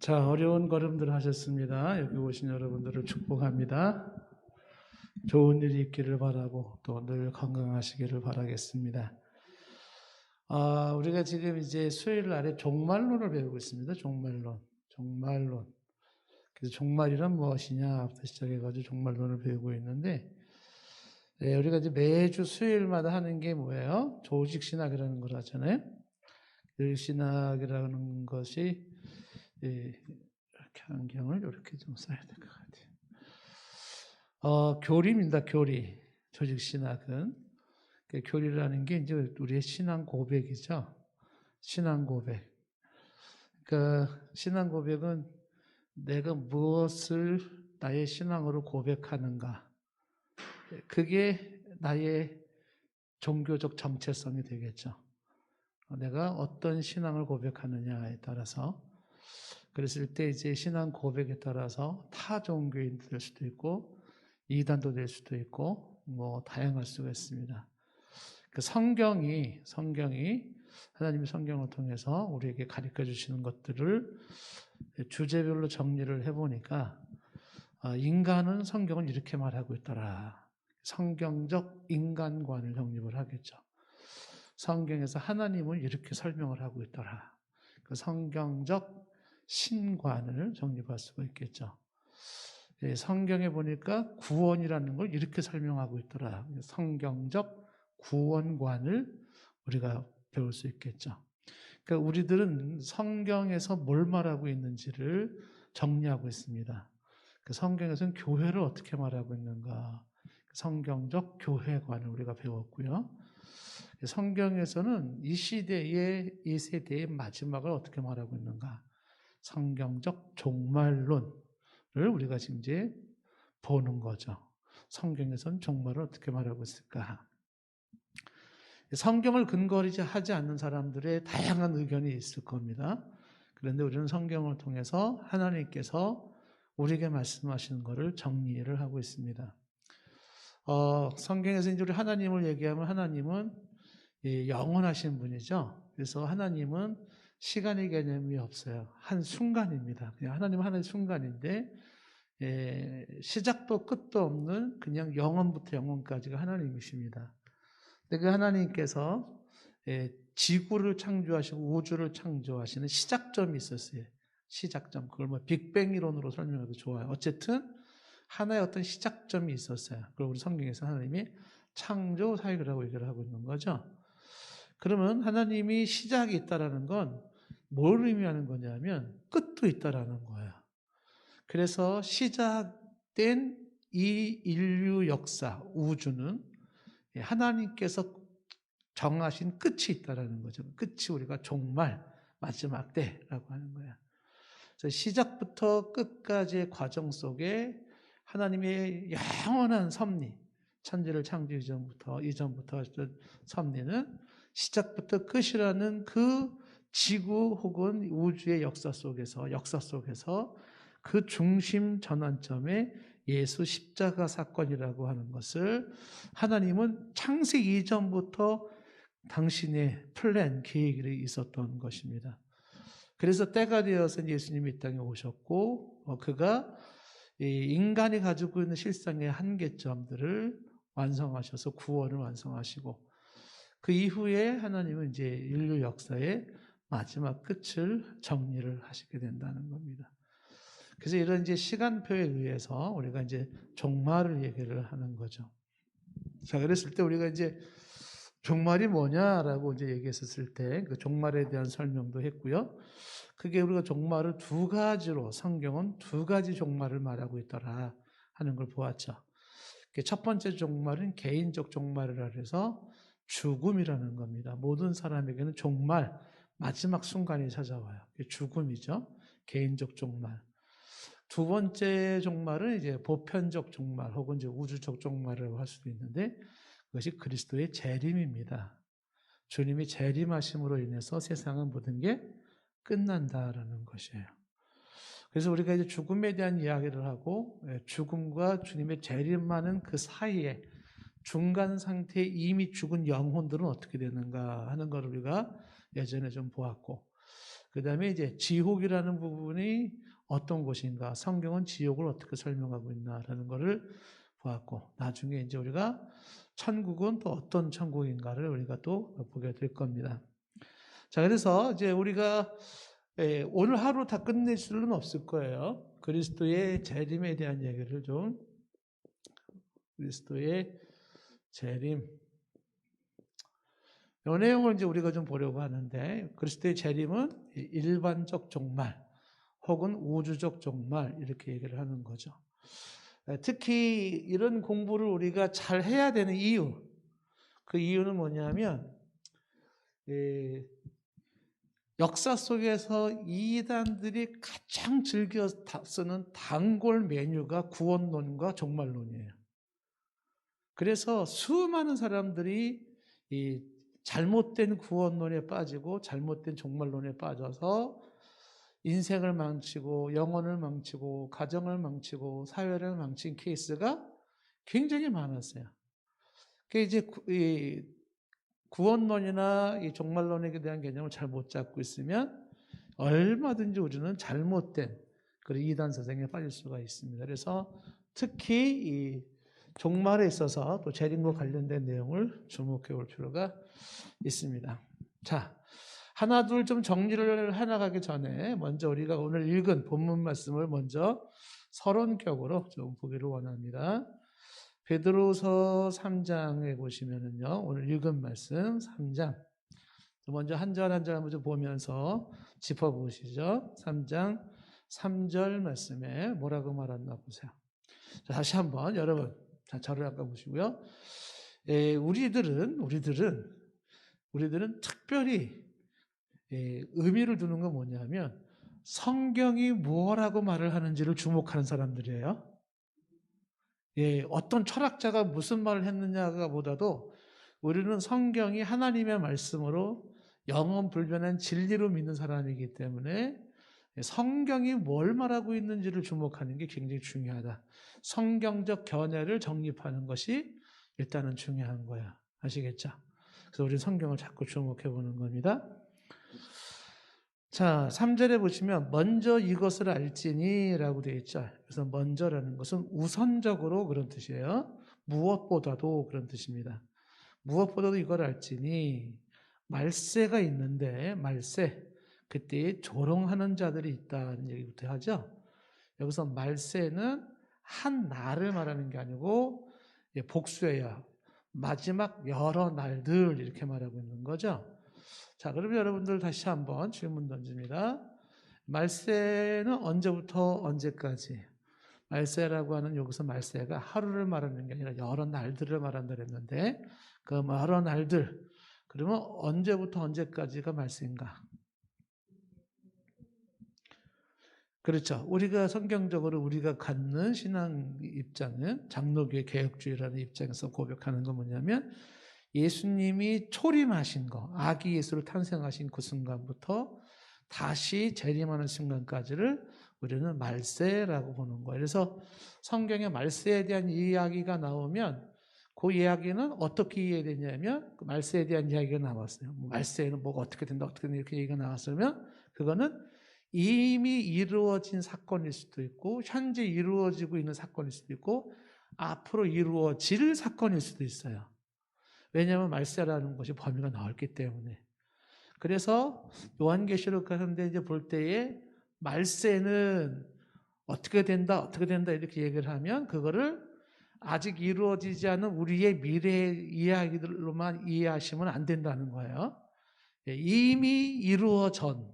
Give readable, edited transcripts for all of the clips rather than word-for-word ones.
자, 어려운 걸음들 하셨습니다. 여기 오신 여러분들을 축복합니다. 좋은 일이 있기를 바라고 또 늘 건강하시기를 바라겠습니다. 우리가 지금 이제 수요일 날에 종말론을 배우고 있습니다. 종말론. 그래서 종말이란 무엇이냐부터 시작해가지고 종말론을 배우고 있는데, 우리가 이제 매주 수요일마다 하는 게 뭐예요? 조직신학이라는 걸 하잖아요. 조직신학이라는 것이 이렇게 안경을 이렇게 좀 써야 될 것 같아요. 교리입니다. 교리. 조직신학은 교리라는 게 이제 우리의 신앙 고백이죠. 신앙 고백. 그러니까 신앙 고백은 내가 무엇을 나의 신앙으로 고백하는가. 그게 나의 종교적 정체성이 되겠죠. 내가 어떤 신앙을 고백하느냐에 따라서. 그랬을 때 이제 신앙 고백에 따라서 타 종교인 될 수도 있고 이단도 될 수도 있고 뭐 다양할 수가 있습니다. 그 성경이 하나님의 성경을 통해서 우리에게 가르쳐 주시는 것들을 주제별로 정리를 해보니까 인간은 성경을 이렇게 말하고 있더라. 성경적 인간관을 정립을 하겠죠. 성경에서 하나님을 이렇게 설명을 하고 있더라. 그 성경적 신관을 정립할 수가 있겠죠. 성경에 보니까 구원이라는 걸 이렇게 설명하고 있더라. 성경적 구원관을 우리가 배울 수 있겠죠. 그러니까 우리들은 성경에서 뭘 말하고 있는지를 정리하고 있습니다. 그 성경에서는 교회를 어떻게 말하고 있는가. 성경적 교회관을 우리가 배웠고요. 성경에서는 이 시대의, 이 세대의 마지막을 어떻게 말하고 있는가. 성경적 종말론을 우리가 지금 이제 보는 거죠. 성경에서는 종말을 어떻게 말하고 있을까. 성경을 근거로 하지 않는 사람들의 다양한 의견이 있을 겁니다. 그런데 우리는 성경을 통해서 하나님께서 우리에게 말씀하시는 것을 정리를 하고 있습니다. 성경에서 이제 우리 하나님을 얘기하면 하나님은 영원하신 분이죠. 그래서 하나님은 시간의 개념이 없어요. 한 순간입니다. 그냥 하나님은 하나의 순간인데 시작도 끝도 없는 그냥 영원부터 영원까지가 하나님이십니다. 근데 그 하나님께서 지구를 창조하시고 우주를 창조하시는 시작점이 있었어요. 시작점. 그걸 뭐 빅뱅 이론으로 설명해도 좋아요. 어쨌든 하나의 어떤 시작점이 있었어요. 그걸 우리 성경에서 하나님이 창조 사역이라고 얘기를 하고 있는 거죠. 그러면 하나님이 시작이 있다라는 건 뭘 의미하는 거냐면 끝도 있다라는 거예요. 그래서 시작된 이 인류 역사, 우주는 하나님께서 정하신 끝이 있다라는 거죠. 끝이 우리가 종말, 마지막 때라고 하는 거예요. 그래서 시작부터 끝까지의 과정 속에 하나님의 영원한 섭리, 천지를 창조 이전부터 했던 섭리는 시작부터 끝이라는 그 지구 혹은 우주의 역사 속에서 그 중심 전환점에 예수 십자가 사건이라고 하는 것을 하나님은 창세기 이전부터 당신의 플랜, 계획이 있었던 것입니다. 그래서 때가 되어서 예수님이 이 땅에 오셨고 그가 인간이 가지고 있는 실상의 한계점들을 완성하셔서 구원을 완성하시고 그 이후에 하나님은 이제 인류 역사의 마지막 끝을 정리를 하시게 된다는 겁니다. 그래서 이런 이제 시간표에 의해서 우리가 이제 종말을 얘기를 하는 거죠. 자, 그랬을 때 우리가 이제 종말이 뭐냐라고 이제 얘기했었을 때 그 종말에 대한 설명도 했고요. 그게 우리가 종말을 두 가지로 성경은 두 가지 종말을 말하고 있더라 하는 걸 보았죠. 첫 번째 종말은 개인적 종말이라 해서 죽음이라는 겁니다. 모든 사람에게는 종말, 마지막 순간이 찾아와요. 죽음이죠. 개인적 종말. 두 번째 종말은 이제 보편적 종말 혹은 이제 우주적 종말이라고 할 수도 있는데 그것이 그리스도의 재림입니다. 주님이 재림하심으로 인해서 세상은 모든 게 끝난다라는 것이에요. 그래서 우리가 이제 죽음에 대한 이야기를 하고 죽음과 주님의 재림하는 그 사이에 중간 상태에 이미 죽은 영혼들은 어떻게 되는가 하는 걸 우리가 예전에 좀 보았고 그 다음에 이제 지옥이라는 부분이 어떤 곳인가, 성경은 지옥을 어떻게 설명하고 있나라는 것을 보았고, 나중에 이제 우리가 천국은 또 어떤 천국인가를 우리가 또 보게 될 겁니다. 자, 그래서 이제 우리가 오늘 하루 다 끝낼 수는 없을 거예요. 그리스도의 재림에 대한 얘기를 좀, 그리스도의 재림. 이 내용을 이제 우리가 좀 보려고 하는데, 그리스도의 재림은 일반적 종말, 혹은 우주적 종말, 이렇게 얘기를 하는 거죠. 특히 이런 공부를 우리가 잘 해야 되는 이유, 그 이유는 뭐냐면, 역사 속에서 이단들이 가장 즐겨 쓰는 단골 메뉴가 구원론과 종말론이에요. 그래서 수많은 사람들이 이 잘못된 구원론에 빠지고 잘못된 종말론에 빠져서 인생을 망치고 영혼을 망치고 가정을 망치고 사회를 망친 케이스가 굉장히 많았어요. 그게 이제 구원론이나 이 종말론에 대한 개념을 잘 못 잡고 있으면 얼마든지 우리는 잘못된 그런 이단 사상에 빠질 수가 있습니다. 그래서 특히 이 종말에 있어서 또 재림과 관련된 내용을 주목해 볼 필요가 있습니다. 자, 하나 둘 좀 정리를 해나가기 전에 먼저 우리가 오늘 읽은 본문 말씀을 먼저 서론격으로 좀 보기를 원합니다. 베드로서 3장에 보시면은요, 오늘 읽은 말씀 3장. 먼저 한 절 한 절 한번 보면서 짚어보시죠. 3장 3절 말씀에 뭐라고 말했나 보세요. 자, 다시 한번 여러분, 자, 저를 아까 보시고요. 우리들은 특별히 의미를 두는 건 뭐냐면 성경이 뭐라고 말을 하는지를 주목하는 사람들이에요. 어떤 철학자가 무슨 말을 했느냐가 보다도 우리는 성경이 하나님의 말씀으로 영원 불변한 진리로 믿는 사람이기 때문에 성경이 뭘 말하고 있는지를 주목하는 게 굉장히 중요하다. 성경적 견해를 정립하는 것이 일단은 중요한 거야. 아시겠죠? 그래서 우리 성경을 자꾸 주목해 보는 겁니다. 자, 3절에 보시면 먼저 이것을 알지니 라고 되어 있죠. 그래서 먼저라는 것은 우선적으로 그런 뜻이에요. 무엇보다도 그런 뜻입니다. 무엇보다도 이걸 알지니, 말세가 있는데 말세, 그때 조롱하는 자들이 있다는 얘기부터 하죠. 여기서 말세는 한 날을 말하는 게 아니고 복수예요. 마지막 여러 날들 이렇게 말하고 있는 거죠. 자, 그럼 여러분들 다시 한번 질문 던집니다. 말세는 언제부터 언제까지? 말세라고 하는 여기서 말세가 하루를 말하는 게 아니라 여러 날들을 말한다 그랬는데 그 여러 날들, 그러면 언제부터 언제까지가 말세인가? 그렇죠. 우리가 성경적으로 우리가 갖는 신앙 입장은 장로교의 개혁주의라는 입장에서 고백하는 건 뭐냐면 예수님이 초림하신 거, 아기 예수를 탄생하신 그 순간부터 다시 재림하는 순간까지를 우리는 말세라고 보는 거예요. 그래서 성경에 말세에 대한 이야기가 나오면 그 이야기는 어떻게 이해되냐면 그 말세에 대한 이야기가 나왔어요. 말세에는 뭐가 어떻게 된다, 어떻게 된다 이렇게 얘기가 나왔으면 그거는 이미 이루어진 사건일 수도 있고 현재 이루어지고 있는 사건일 수도 있고 앞으로 이루어질 사건일 수도 있어요. 왜냐하면 말세라는 것이 범위가 넓기 때문에. 그래서 요한계시록 같은 데 이제 볼 때에 말세는 어떻게 된다 이렇게 얘기를 하면 그거를 아직 이루어지지 않은 우리의 미래 이야기들로만 이해하시면 안 된다는 거예요. 이미 이루어졌고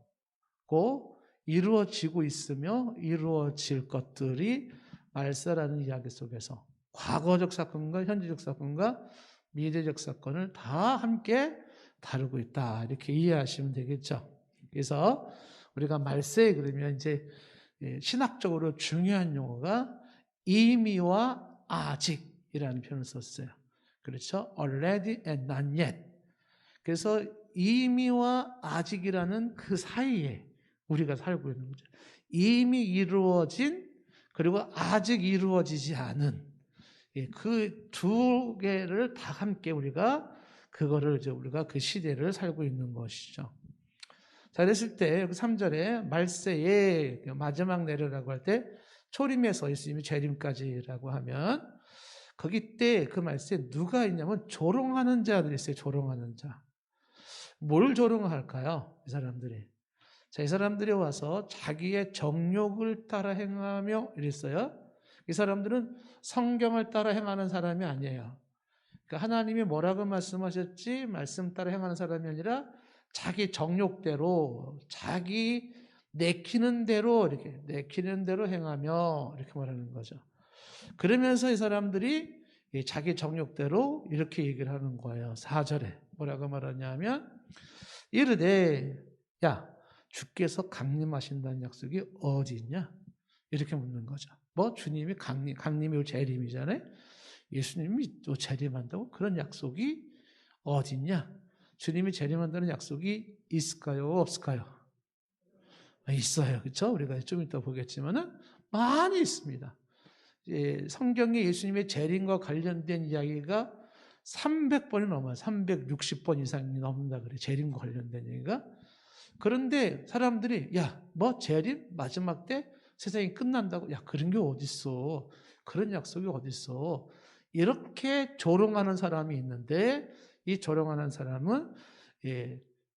이루어지고 있으며 이루어질 것들이 말세라는 이야기 속에서 과거적 사건과 현재적 사건과 미래적 사건을 다 함께 다루고 있다. 이렇게 이해하시면 되겠죠. 그래서 우리가 말세 그러면 이제 신학적으로 중요한 용어가 이미와 아직이라는 표현을 썼어요. 그렇죠? already and not yet. 그래서 이미와 아직이라는 그 사이에 우리가 살고 있는 거죠. 이미 이루어진 그리고 아직 이루어지지 않은 그 두 개를 다 함께 우리가 그거를 이제 우리가 그 시대를 살고 있는 것이죠. 자, 그랬을 때 3절에 말세에 마지막 내려라고 할 때 초림에서 예수님이 재림까지라고 하면 거기 때 그 말세에 누가 있냐면 조롱하는 자들이 있어요. 조롱하는 자. 뭘 조롱할까요? 이 사람들이. 자, 이 사람들이 와서 자기의 정욕을 따라 행하며 이랬어요. 이 사람들은 성경을 따라 행하는 사람이 아니에요. 그러니까 하나님이 뭐라고 말씀하셨지 말씀 따라 행하는 사람이 아니라 자기 정욕대로 자기 내키는 대로 이렇게 내키는 대로 행하며 이렇게 말하는 거죠. 그러면서 이 사람들이 자기 정욕대로 이렇게 얘기를 하는 거예요. 4절에 뭐라고 말하냐면 이르되 야 주께서 강림하신다는 약속이 어디 있냐? 이렇게 묻는 거죠. 뭐 주님이 강림이 재림이잖아요. 예수님이 또 재림한다고 그런 약속이 어디 있냐? 주님이 재림한다는 약속이 있을까요? 없을까요? 있어요. 그렇죠? 우리가 좀 이따 보겠지만은 많이 있습니다. 성경에 예수님의 재림과 관련된 이야기가 300번이 넘어요. 360번 이상이 넘는다 그래요. 재림과 관련된 얘기가. 그런데 사람들이 뭐 재림? 마지막 때 세상이 끝난다고? 그런 게 어딨어. 그런 약속이 어딨어. 이렇게 조롱하는 사람이 있는데 이 조롱하는 사람은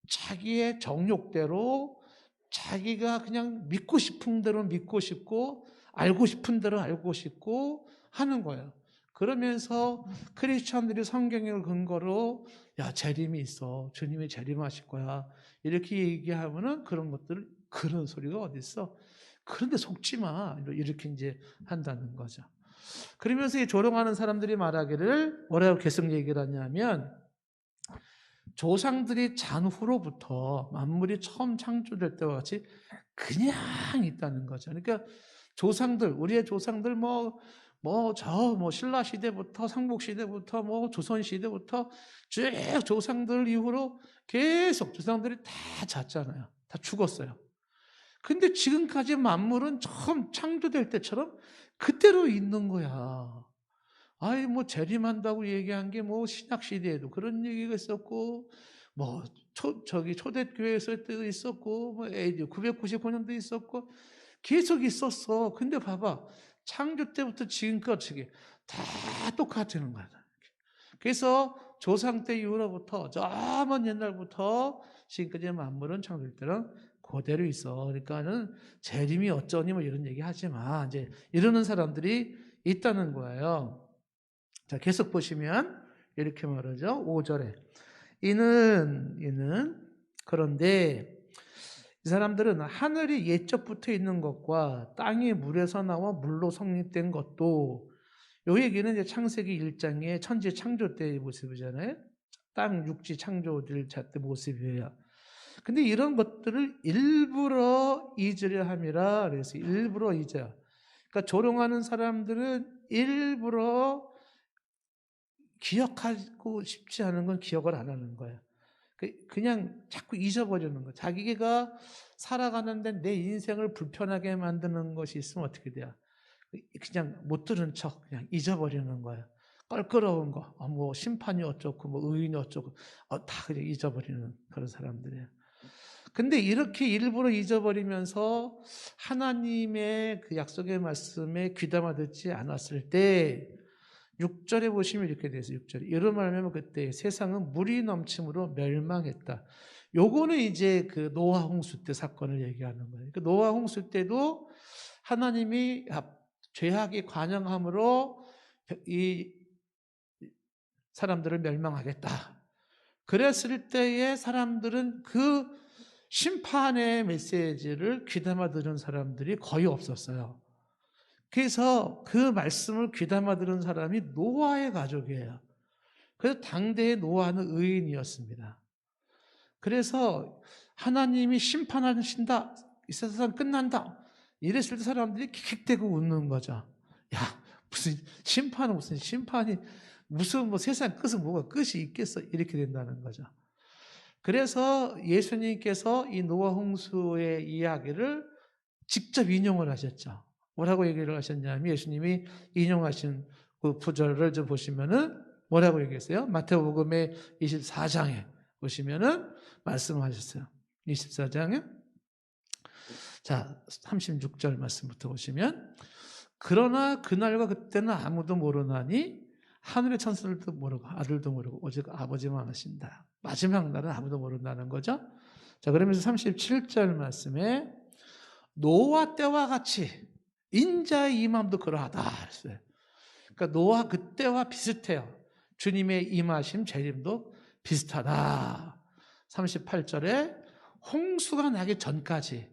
자기의 정욕대로 자기가 그냥 믿고 싶은 대로 믿고 싶고 알고 싶은 대로 알고 싶고 하는 거예요. 그러면서 크리스천들이 성경을 근거로 재림이 있어. 주님이 재림하실 거야. 이렇게 얘기하면은 그런 소리가 어디 있어? 그런데 속지 마. 이렇게 이제 한다는 거죠. 그러면서 이 조롱하는 사람들이 말하기를 뭐라고 계속 얘기를 하냐면 조상들이 잔후로부터 만물이 처음 창조될 때와 같이 그냥 있다는 거죠. 그러니까 우리의 조상들 신라 시대부터 삼국 시대부터 조선 시대부터 쭉 조상들 이후로 계속 조상들이 다 잤잖아요. 다 죽었어요. 근데 지금까지 만물은 처음 창조될 때처럼 그대로 있는 거야. 재림한다고 얘기한 게 신약 시대에도 그런 얘기가 있었고, 초대교회 있을 때도 있었고, AD 999년도 있었고, 계속 있었어. 근데 봐봐. 창조 때부터 지금까지 다 똑같은 거야. 그래서 조상 때 이후로부터, 저 먼 옛날부터 지금까지 만물은 창조될 때는 그대로 있어. 그러니까는 재림이 어쩌니 이런 얘기 하지 마. 이제 이러는 사람들이 있다는 거예요. 자, 계속 보시면 이렇게 말하죠. 5절에. 이는 그런데 이 사람들은 하늘이 옛적부터 있는 것과 땅이 물에서 나와 물로 성립된 것도 요 얘기는 이제 창세기 1장의 천지 창조 때의 모습이잖아요. 땅 육지 창조될 때 모습이에요. 근데 이런 것들을 일부러 잊으려 함이라 그래서 일부러 잊어요. 그러니까 조롱하는 사람들은 일부러 기억하고 싶지 않은 건 기억을 안 하는 거예요. 그냥 자꾸 잊어버리는 거예요. 자기가 살아가는데 내 인생을 불편하게 만드는 것이 있으면 어떻게 돼요? 그냥 못 들은 척 그냥 잊어버리는 거예요. 껄끄러운 거, 심판이 어쩌고, 의인이 어쩌고, 다 그냥 잊어버리는 그런 사람들이에요. 근데 이렇게 일부러 잊어버리면서 하나님의 그 약속의 말씀에 귀담아 듣지 않았을 때 6절에 보시면 이렇게 되어 있어요. 6절에. 이런 말하면 그때 세상은 물이 넘침으로 멸망했다. 요거는 이제 그 노아 홍수 때 사건을 얘기하는 거예요. 그 노아 홍수 때도 하나님이 죄악이 관영함으로 이 사람들을 멸망하겠다. 그랬을 때에 사람들은 그 심판의 메시지를 귀담아 들은 사람들이 거의 없었어요. 그래서 그 말씀을 귀담아 들은 사람이 노아의 가족이에요. 그래서 당대의 노아는 의인이었습니다. 그래서 하나님이 심판하신다. 이 세상 끝난다. 이랬을 때 사람들이 킥킥대고 웃는 거죠. 무슨 심판이 무슨 세상 끝은 뭐가 끝이 있겠어. 이렇게 된다는 거죠. 그래서 예수님께서 이 노아 홍수의 이야기를 직접 인용을 하셨죠. 뭐라고 얘기를 하셨냐면 예수님이 인용하신 그 구절을 좀 보시면은 뭐라고 얘기했어요? 마태복음의 24장에 보시면은 말씀하셨어요. 24장에 자 36절 말씀부터 보시면 그러나 그날과 그때는 아무도 모르나니 하늘의 천사들도 모르고 아들도 모르고 오직 아버지만 아신다. 마지막 날은 아무도 모른다는 거죠. 자 그러면서 37절 말씀에 노아 때와 같이 인자의 임함도 그러하다 했어요. 그러니까 노아 그때와 비슷해요. 주님의 임하심 재림도 비슷하다. 38절에 홍수가 나기 전까지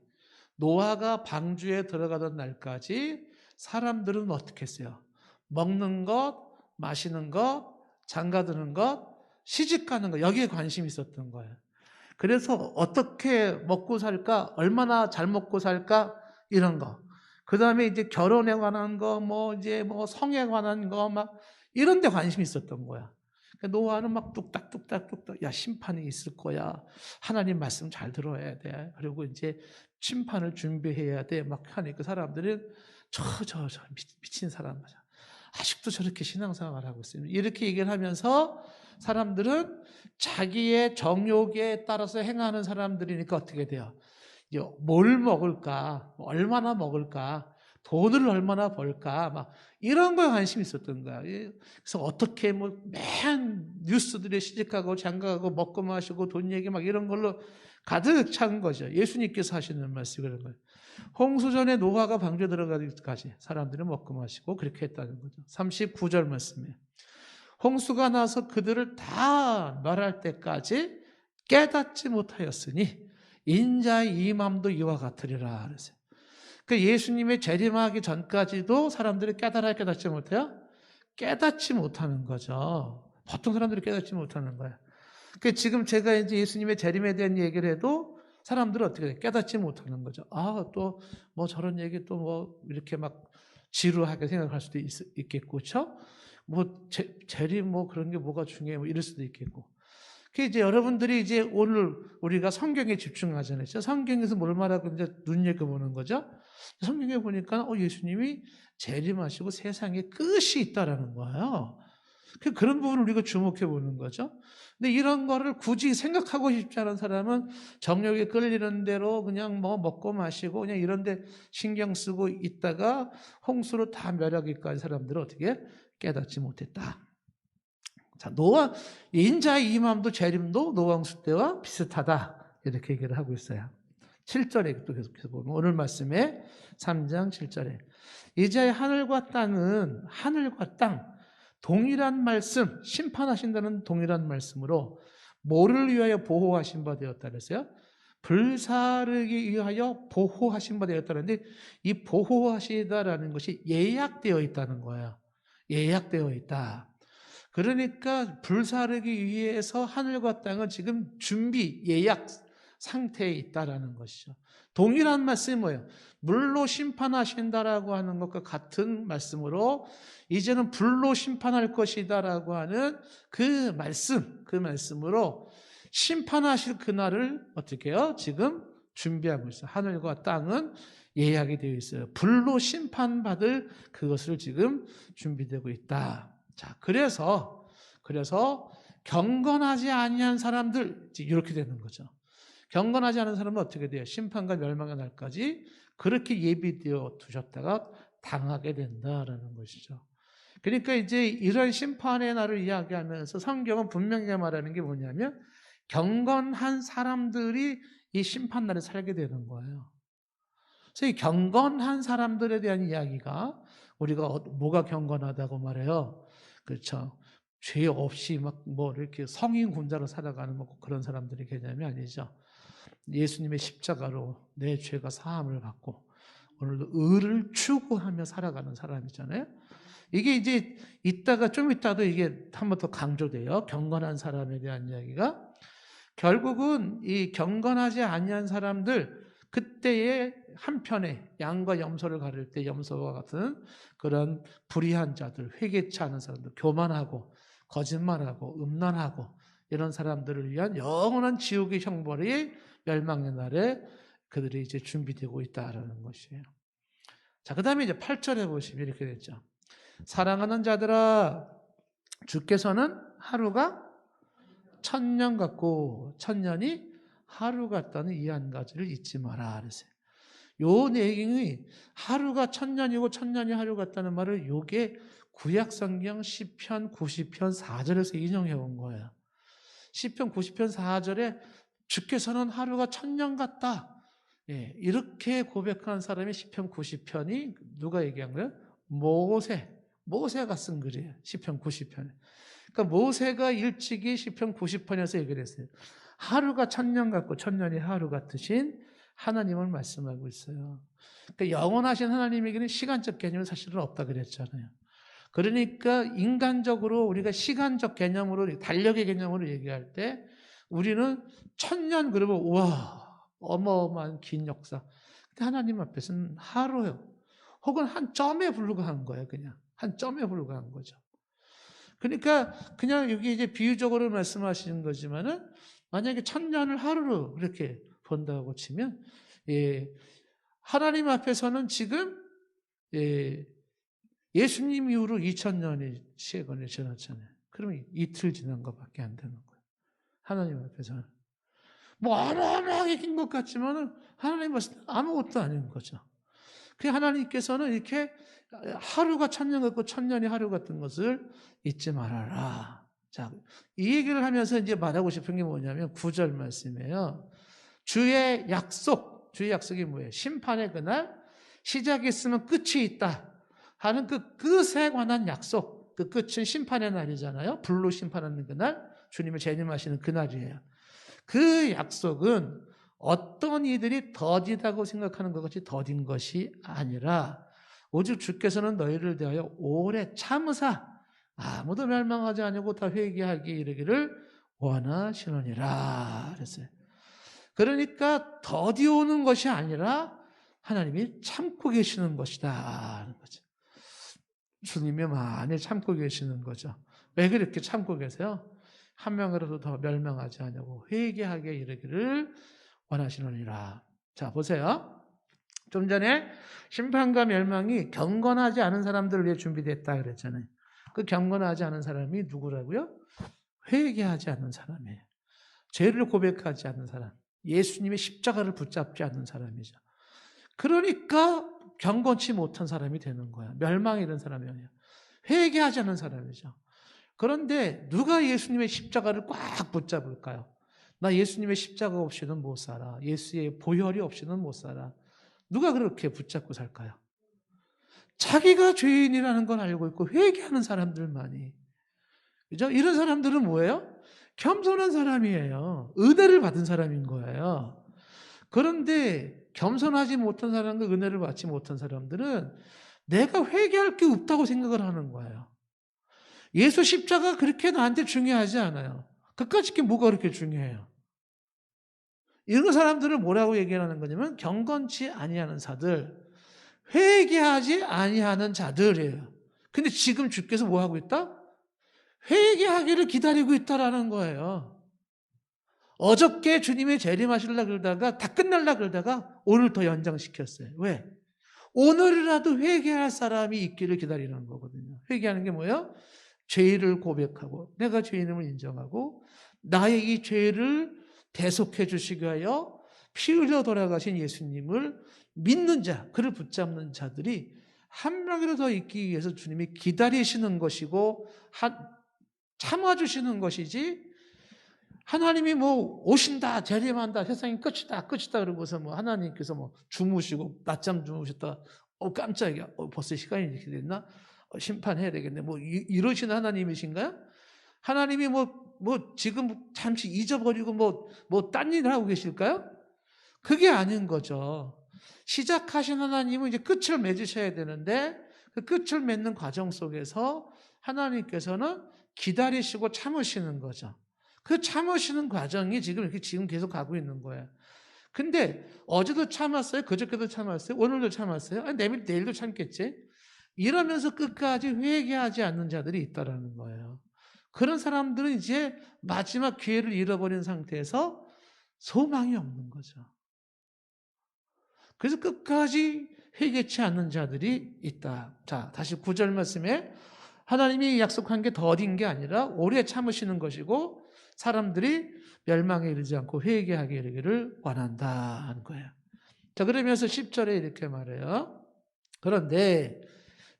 노아가 방주에 들어가던 날까지 사람들은 어떻게 했어요? 먹는 것, 마시는 것, 장가드는 것, 시집가는 것 여기에 관심이 있었던 거예요. 그래서 어떻게 먹고 살까? 얼마나 잘 먹고 살까? 이런 거. 그 다음에 이제 결혼에 관한 거, 뭐 성에 관한 거, 막 이런 데 관심이 있었던 거야. 그러니까 노아는 막 뚝딱뚝딱뚝딱, 야, 심판이 있을 거야. 하나님 말씀 잘 들어야 돼. 그리고 이제 심판을 준비해야 돼. 막 하니까 사람들은 미친 사람 맞아. 아직도 저렇게 신앙생활을 하고 있어요. 이렇게 얘기를 하면서 사람들은 자기의 정욕에 따라서 행하는 사람들이니까 어떻게 돼요? 뭘 먹을까? 얼마나 먹을까? 돈을 얼마나 벌까? 막 이런 거에 관심이 있었던 거야. 그래서 어떻게 맨 뉴스들에 시집가고 장가가고 먹고 마시고 돈 얘기 막 이런 걸로 가득 찬 거죠. 예수님께서 하시는 말씀이 그런 거예요. 홍수전에 노아가 방주에 들어가기까지 사람들이 먹고 마시고 그렇게 했다는 거죠. 39절 말씀에 홍수가 나서 그들을 다 멸할 때까지 깨닫지 못하였으니 인자의 임함도 이와 같으리라 그랬어요. 그 예수님의 재림하기 전까지도 사람들이 깨닫지 못해요? 깨닫지 못하는 거죠. 보통 사람들이 깨닫지 못하는 거예요. 그 지금 제가 이제 예수님의 재림에 대한 얘기를 해도 사람들은 어떻게 해요? 깨닫지 못하는 거죠. 아, 또 뭐 저런 얘기 또 뭐 이렇게 막 지루하게 생각할 수도 있겠고, 그렇죠? 뭐 재림 뭐 그런 게 뭐가 중요해 뭐 이럴 수도 있겠고. 그 이제 여러분들이 이제 오늘 우리가 성경에 집중하잖아요. 성경에서 뭘 말하고 이제 눈여겨보는 거죠. 성경에 보니까 예수님이 재림하시고 세상에 끝이 있다라는 거예요. 그런 부분을 우리가 주목해 보는 거죠. 근데 이런 거를 굳이 생각하고 싶지 않은 사람은 정욕에 끌리는 대로 그냥 뭐 먹고 마시고 그냥 이런 데 신경 쓰고 있다가 홍수로 다 멸하기까지 사람들은 어떻게 깨닫지 못했다. 자, 인자의 임함도 재림도 노아 홍수 때와 비슷하다. 이렇게 얘기를 하고 있어요. 7절에 또 계속해서 보면 오늘 말씀에 3장 7절에 이제 하늘과 땅 동일한 말씀, 심판하신다는 동일한 말씀으로 뭐를 위하여 보호하신 바 되었다 그랬어요? 불사르기 위하여 보호하신 바 되었다는데 이 보호하시다라는 것이 예약되어 있다는 거예요. 예약되어 있다. 그러니까 불사르기 위해서 하늘과 땅은 지금 준비, 예약 상태에 있다라는 것이죠. 동일한 말씀이 뭐예요? 물로 심판하신다라고 하는 것과 같은 말씀으로 이제는 불로 심판할 것이다라고 하는 그 말씀으로 심판하실 그날을 어떻게 해요? 지금 준비하고 있어요. 하늘과 땅은 예약이 되어 있어요. 불로 심판받을 그것을 지금 준비되고 있다. 자, 그래서 경건하지 아니한 사람들 이렇게 되는 거죠. 경건하지 않은 사람은 어떻게 돼요? 심판과 멸망의 날까지 그렇게 예비되어 두셨다가 당하게 된다라는 것이죠. 그러니까 이제 이런 심판의 날을 이야기하면서 성경은 분명히 말하는 게 뭐냐면 경건한 사람들이 이 심판 날에 살게 되는 거예요. 그래서 이 경건한 사람들에 대한 이야기가 우리가 뭐가 경건하다고 말해요? 그렇죠. 죄 없이 막 뭐 이렇게 성인 군자로 살아가는 뭐 그런 사람들의 개념이 아니죠. 예수님의 십자가로 내 죄가 사함을 받고 오늘도 의를 추구하며 살아가는 사람이잖아요. 이게 이제 좀 이따도 이게 한 번 더 강조돼요. 경건한 사람에 대한 이야기가 결국은 이 경건하지 아니한 사람들 그때의 한편에 양과 염소를 가릴 때 염소와 같은 그런 불의한 자들, 회개치 않은 사람들, 교만하고 거짓말하고 음란하고 이런 사람들을 위한 영원한 지옥의 형벌이 멸망의 날에 그들이 이제 준비되고 있다라는 것이에요. 자, 그 다음에 이제 8절에 보시면 이렇게 됐죠. 사랑하는 자들아, 주께서는 하루가 1000년 같고 1000년이 하루 같다는 이 한 가지를 잊지 마라 그랬어요. 요 내용이 하루가 천년이고 천년이 하루 같다는 말을 요게 구약성경 시편 90편 4절에서 인용해 온 거예요. 시편 90편 4절에 주께서는 하루가 천년 같다. 예, 이렇게 고백한 사람이 시편 90편이 누가 얘기한 거예요? 모세가 쓴 글이에요. 시편 90편에. 그러니까 모세가 일찍이 시편 90편에서 얘기를 했어요. 하루가 천년 같고 천년이 하루 같으신 하나님을 말씀하고 있어요. 그러니까 영원하신 하나님에게는 시간적 개념은 사실은 없다 그랬잖아요. 그러니까 인간적으로 우리가 시간적 개념으로 달력의 개념으로 얘기할 때 우리는 천년 그러면 와 어마어마한 긴 역사. 근데 하나님 앞에서는 하루요. 혹은 한 점에 불과한 거예요. 그냥 한 점에 불과한 거죠. 그러니까 그냥 여기 이제 비유적으로 말씀하시는 거지만은 만약에 천년을 하루로 이렇게 본다고 치면 예, 하나님 앞에서는 지금 예수님 이후로 2000년이 시간이 지났잖아요. 그러면 이틀 지난 것밖에 안 되는 거예요. 하나님 앞에서는. 뭐 어마어마하게 긴 것 같지만은 하나님 앞에서 아무것도 아닌 거죠. 그 하나님께서는 이렇게 하루가 천년 같고 천년이 하루 같은 것을 잊지 말아라. 자, 이 얘기를 하면서 이제 말하고 싶은 게 뭐냐면 9절 말씀이에요. 주의 약속이 뭐예요? 심판의 그날 시작이 있으면 끝이 있다 하는 그 끝에 관한 약속. 그 끝은 심판의 날이잖아요. 불로 심판하는 그날, 주님을 재림하시는 그날이에요. 그 약속은 어떤 이들이 더디다고 생각하는 것 같이 더딘 것이 아니라 오직 주께서는 너희를 대하여 오래 참으사 아무도 멸망하지 아니고 다 회개하기 이르기를 원하시느니라 그랬어요. 그러니까 더디 오는 것이 아니라 하나님이 참고 계시는 것이다 하는 거죠. 주님이 많이 참고 계시는 거죠. 왜 그렇게 참고 계세요? 한 명이라도 더 멸망하지 않냐고 회개하게 이르기를 원하시느니라. 자, 보세요. 좀 전에 심판과 멸망이 경건하지 않은 사람들을 위해 준비됐다 그랬잖아요. 그 경건하지 않은 사람이 누구라고요? 회개하지 않는 사람이에요. 죄를 고백하지 않는 사람. 예수님의 십자가를 붙잡지 않는 사람이죠. 그러니까 경건치 못한 사람이 되는 거야. 멸망에 이른 사람이 아니야. 회개하지 않는 사람이죠. 그런데 누가 예수님의 십자가를 꽉 붙잡을까요? 나 예수님의 십자가 없이는 못 살아. 예수의 보혈이 없이는 못 살아. 누가 그렇게 붙잡고 살까요? 자기가 죄인이라는 걸 알고 있고 회개하는 사람들만이. 그죠? 이런 사람들은 뭐예요? 겸손한 사람이에요. 은혜를 받은 사람인 거예요. 그런데 겸손하지 못한 사람과 은혜를 받지 못한 사람들은 내가 회개할 게 없다고 생각을 하는 거예요. 예수 십자가 그렇게 나한테 중요하지 않아요. 그까짓 게 뭐가 그렇게 중요해요. 이런 사람들을 뭐라고 얘기하는 거냐면 경건치 아니하는 자들, 회개하지 아니하는 자들이에요. 근데 지금 주께서 뭐 하고 있다? 회개하기를 기다리고 있다라는 거예요. 어저께 주님이 재림하시려고 그러다가 다 끝날라 그러다가 오늘 더 연장시켰어요. 왜? 오늘이라도 회개할 사람이 있기를 기다리는 거거든요. 회개하는 게 뭐예요? 죄를 고백하고 내가 죄인임을 인정하고 나의 이 죄를 대속해 주시기 위하여 피 흘려 돌아가신 예수님을 믿는 자, 그를 붙잡는 자들이 한 명이라도 더 있기 위해서 주님이 기다리시는 것이고 참아주시는 것이지 하나님이 뭐 오신다, 재림한다, 세상이 끝이다 그러고서 뭐 하나님께서 뭐 주무시고 낮잠 주무셨다, 깜짝이야, 벌써 시간이 이렇게 됐나? 심판해야 되겠네. 뭐 이러시는 하나님이신가요? 하나님이 뭐 지금 잠시 잊어버리고 뭐 딴 일을 하고 계실까요? 그게 아닌 거죠. 시작하신 하나님은 이제 끝을 맺으셔야 되는데 그 끝을 맺는 과정 속에서 하나님께서는 기다리시고 참으시는 거죠. 그 참으시는 과정이 지금 계속 가고 있는 거예요. 근데 어제도 참았어요? 그저께도 참았어요? 오늘도 참았어요? 내일도 참겠지? 이러면서 끝까지 회개하지 않는 자들이 있다라는 거예요. 그런 사람들은 이제 마지막 기회를 잃어버린 상태에서 소망이 없는 거죠. 그래서 끝까지 회개치 않는 자들이 있다. 자, 다시 9절 말씀에 하나님이 약속한 게 더딘 게 아니라 오래 참으시는 것이고 사람들이 멸망에 이르지 않고 회개하게 이르기를 원한다 하는 거예요. 자, 그러면서 10절에 이렇게 말해요. 그런데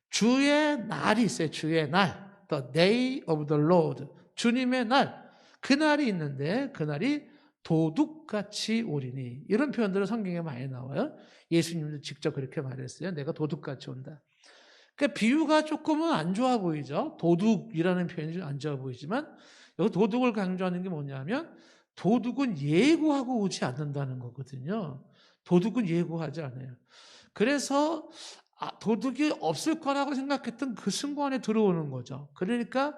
주의 날이 있어요. 주의 날. The day of the Lord. 주님의 날. 그날이 있는데 그날이 도둑같이 오리니. 이런 표현들은 성경에 많이 나와요. 예수님도 직접 그렇게 말했어요. 내가 도둑같이 온다. 그러니까 비유가 조금은 안 좋아 보이죠. 도둑이라는 표현이 안 좋아 보이지만 여기 도둑을 강조하는 게 뭐냐면 도둑은 예고하고 오지 않는다는 거거든요. 도둑은 예고하지 않아요. 그래서 도둑이 없을 거라고 생각했던 그 순간에 들어오는 거죠. 그러니까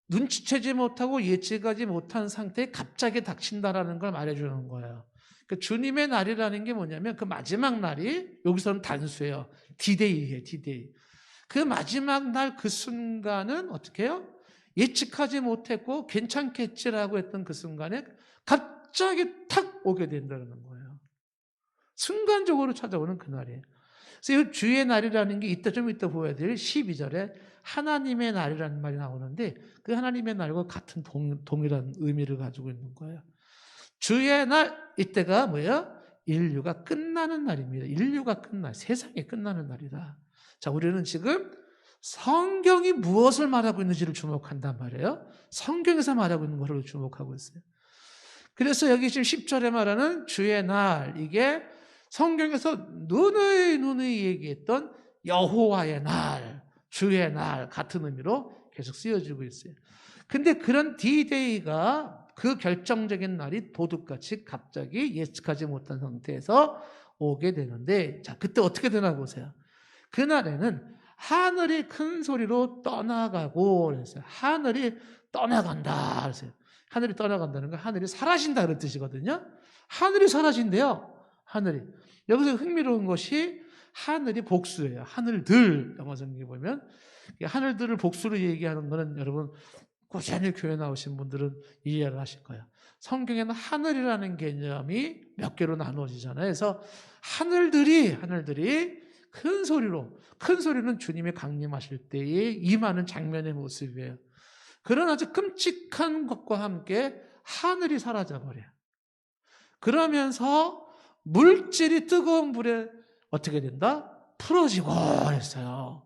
눈치채지 못하고 예측하지 못한 상태에 갑자기 닥친다라는 걸 말해주는 거예요. 그러니까 주님의 날이라는 게 뭐냐면 그 마지막 날이 여기서는 단수예요. 디데이예요. 디데이. 그 마지막 날 그 순간은 어떻게 해요? 예측하지 못했고 괜찮겠지라고 했던 그 순간에 갑자기 탁 오게 된다는 거예요. 순간적으로 찾아오는 그날이에요. 그래서 이 주의 날이라는 게 좀 이따 보여야 될 12절에 하나님의 날이라는 말이 나오는데 그 하나님의 날과 같은 동일한 의미를 가지고 있는 거예요. 주의 날, 이때가 뭐예요? 인류가 끝나는 날입니다. 인류가 세상이 끝나는 날이다. 자, 우리는 지금 성경이 무엇을 말하고 있는지를 주목한단 말이에요. 성경에서 말하고 있는 것을 주목하고 있어요. 그래서 여기 지금 10절에 말하는 주의 날, 이게 성경에서 누누이 얘기했던 여호와의 날, 주의 날 같은 의미로 계속 쓰여지고 있어요. 근데 그런 D-Day가 그 결정적인 날이 도둑같이 갑자기 예측하지 못한 상태에서 오게 되는데, 자, 그때 어떻게 되나 보세요. 그날에는 하늘이 큰 소리로 떠나가고 그랬어요. 하늘이 떠나간다 그랬어요. 하늘이 떠나간다는 건 하늘이 사라진다 그런 뜻이거든요. 하늘이 사라진대요. 하늘이. 여기서 흥미로운 것이 하늘이 복수예요. 하늘들, 영어 성경에 보면 하늘들을 복수로 얘기하는 것은 여러분 꾸준히 교회 나오신 분들은 이해를 하실 거예요. 성경에는 하늘이라는 개념이 몇 개로 나누어지잖아요. 그래서 하늘들이 큰 소리는 주님이 강림하실 때에 임하는 장면의 모습이에요. 그런 아주 끔찍한 것과 함께 하늘이 사라져버려요. 그러면서 물질이 뜨거운 불에 어떻게 된다? 풀어지고 했어요.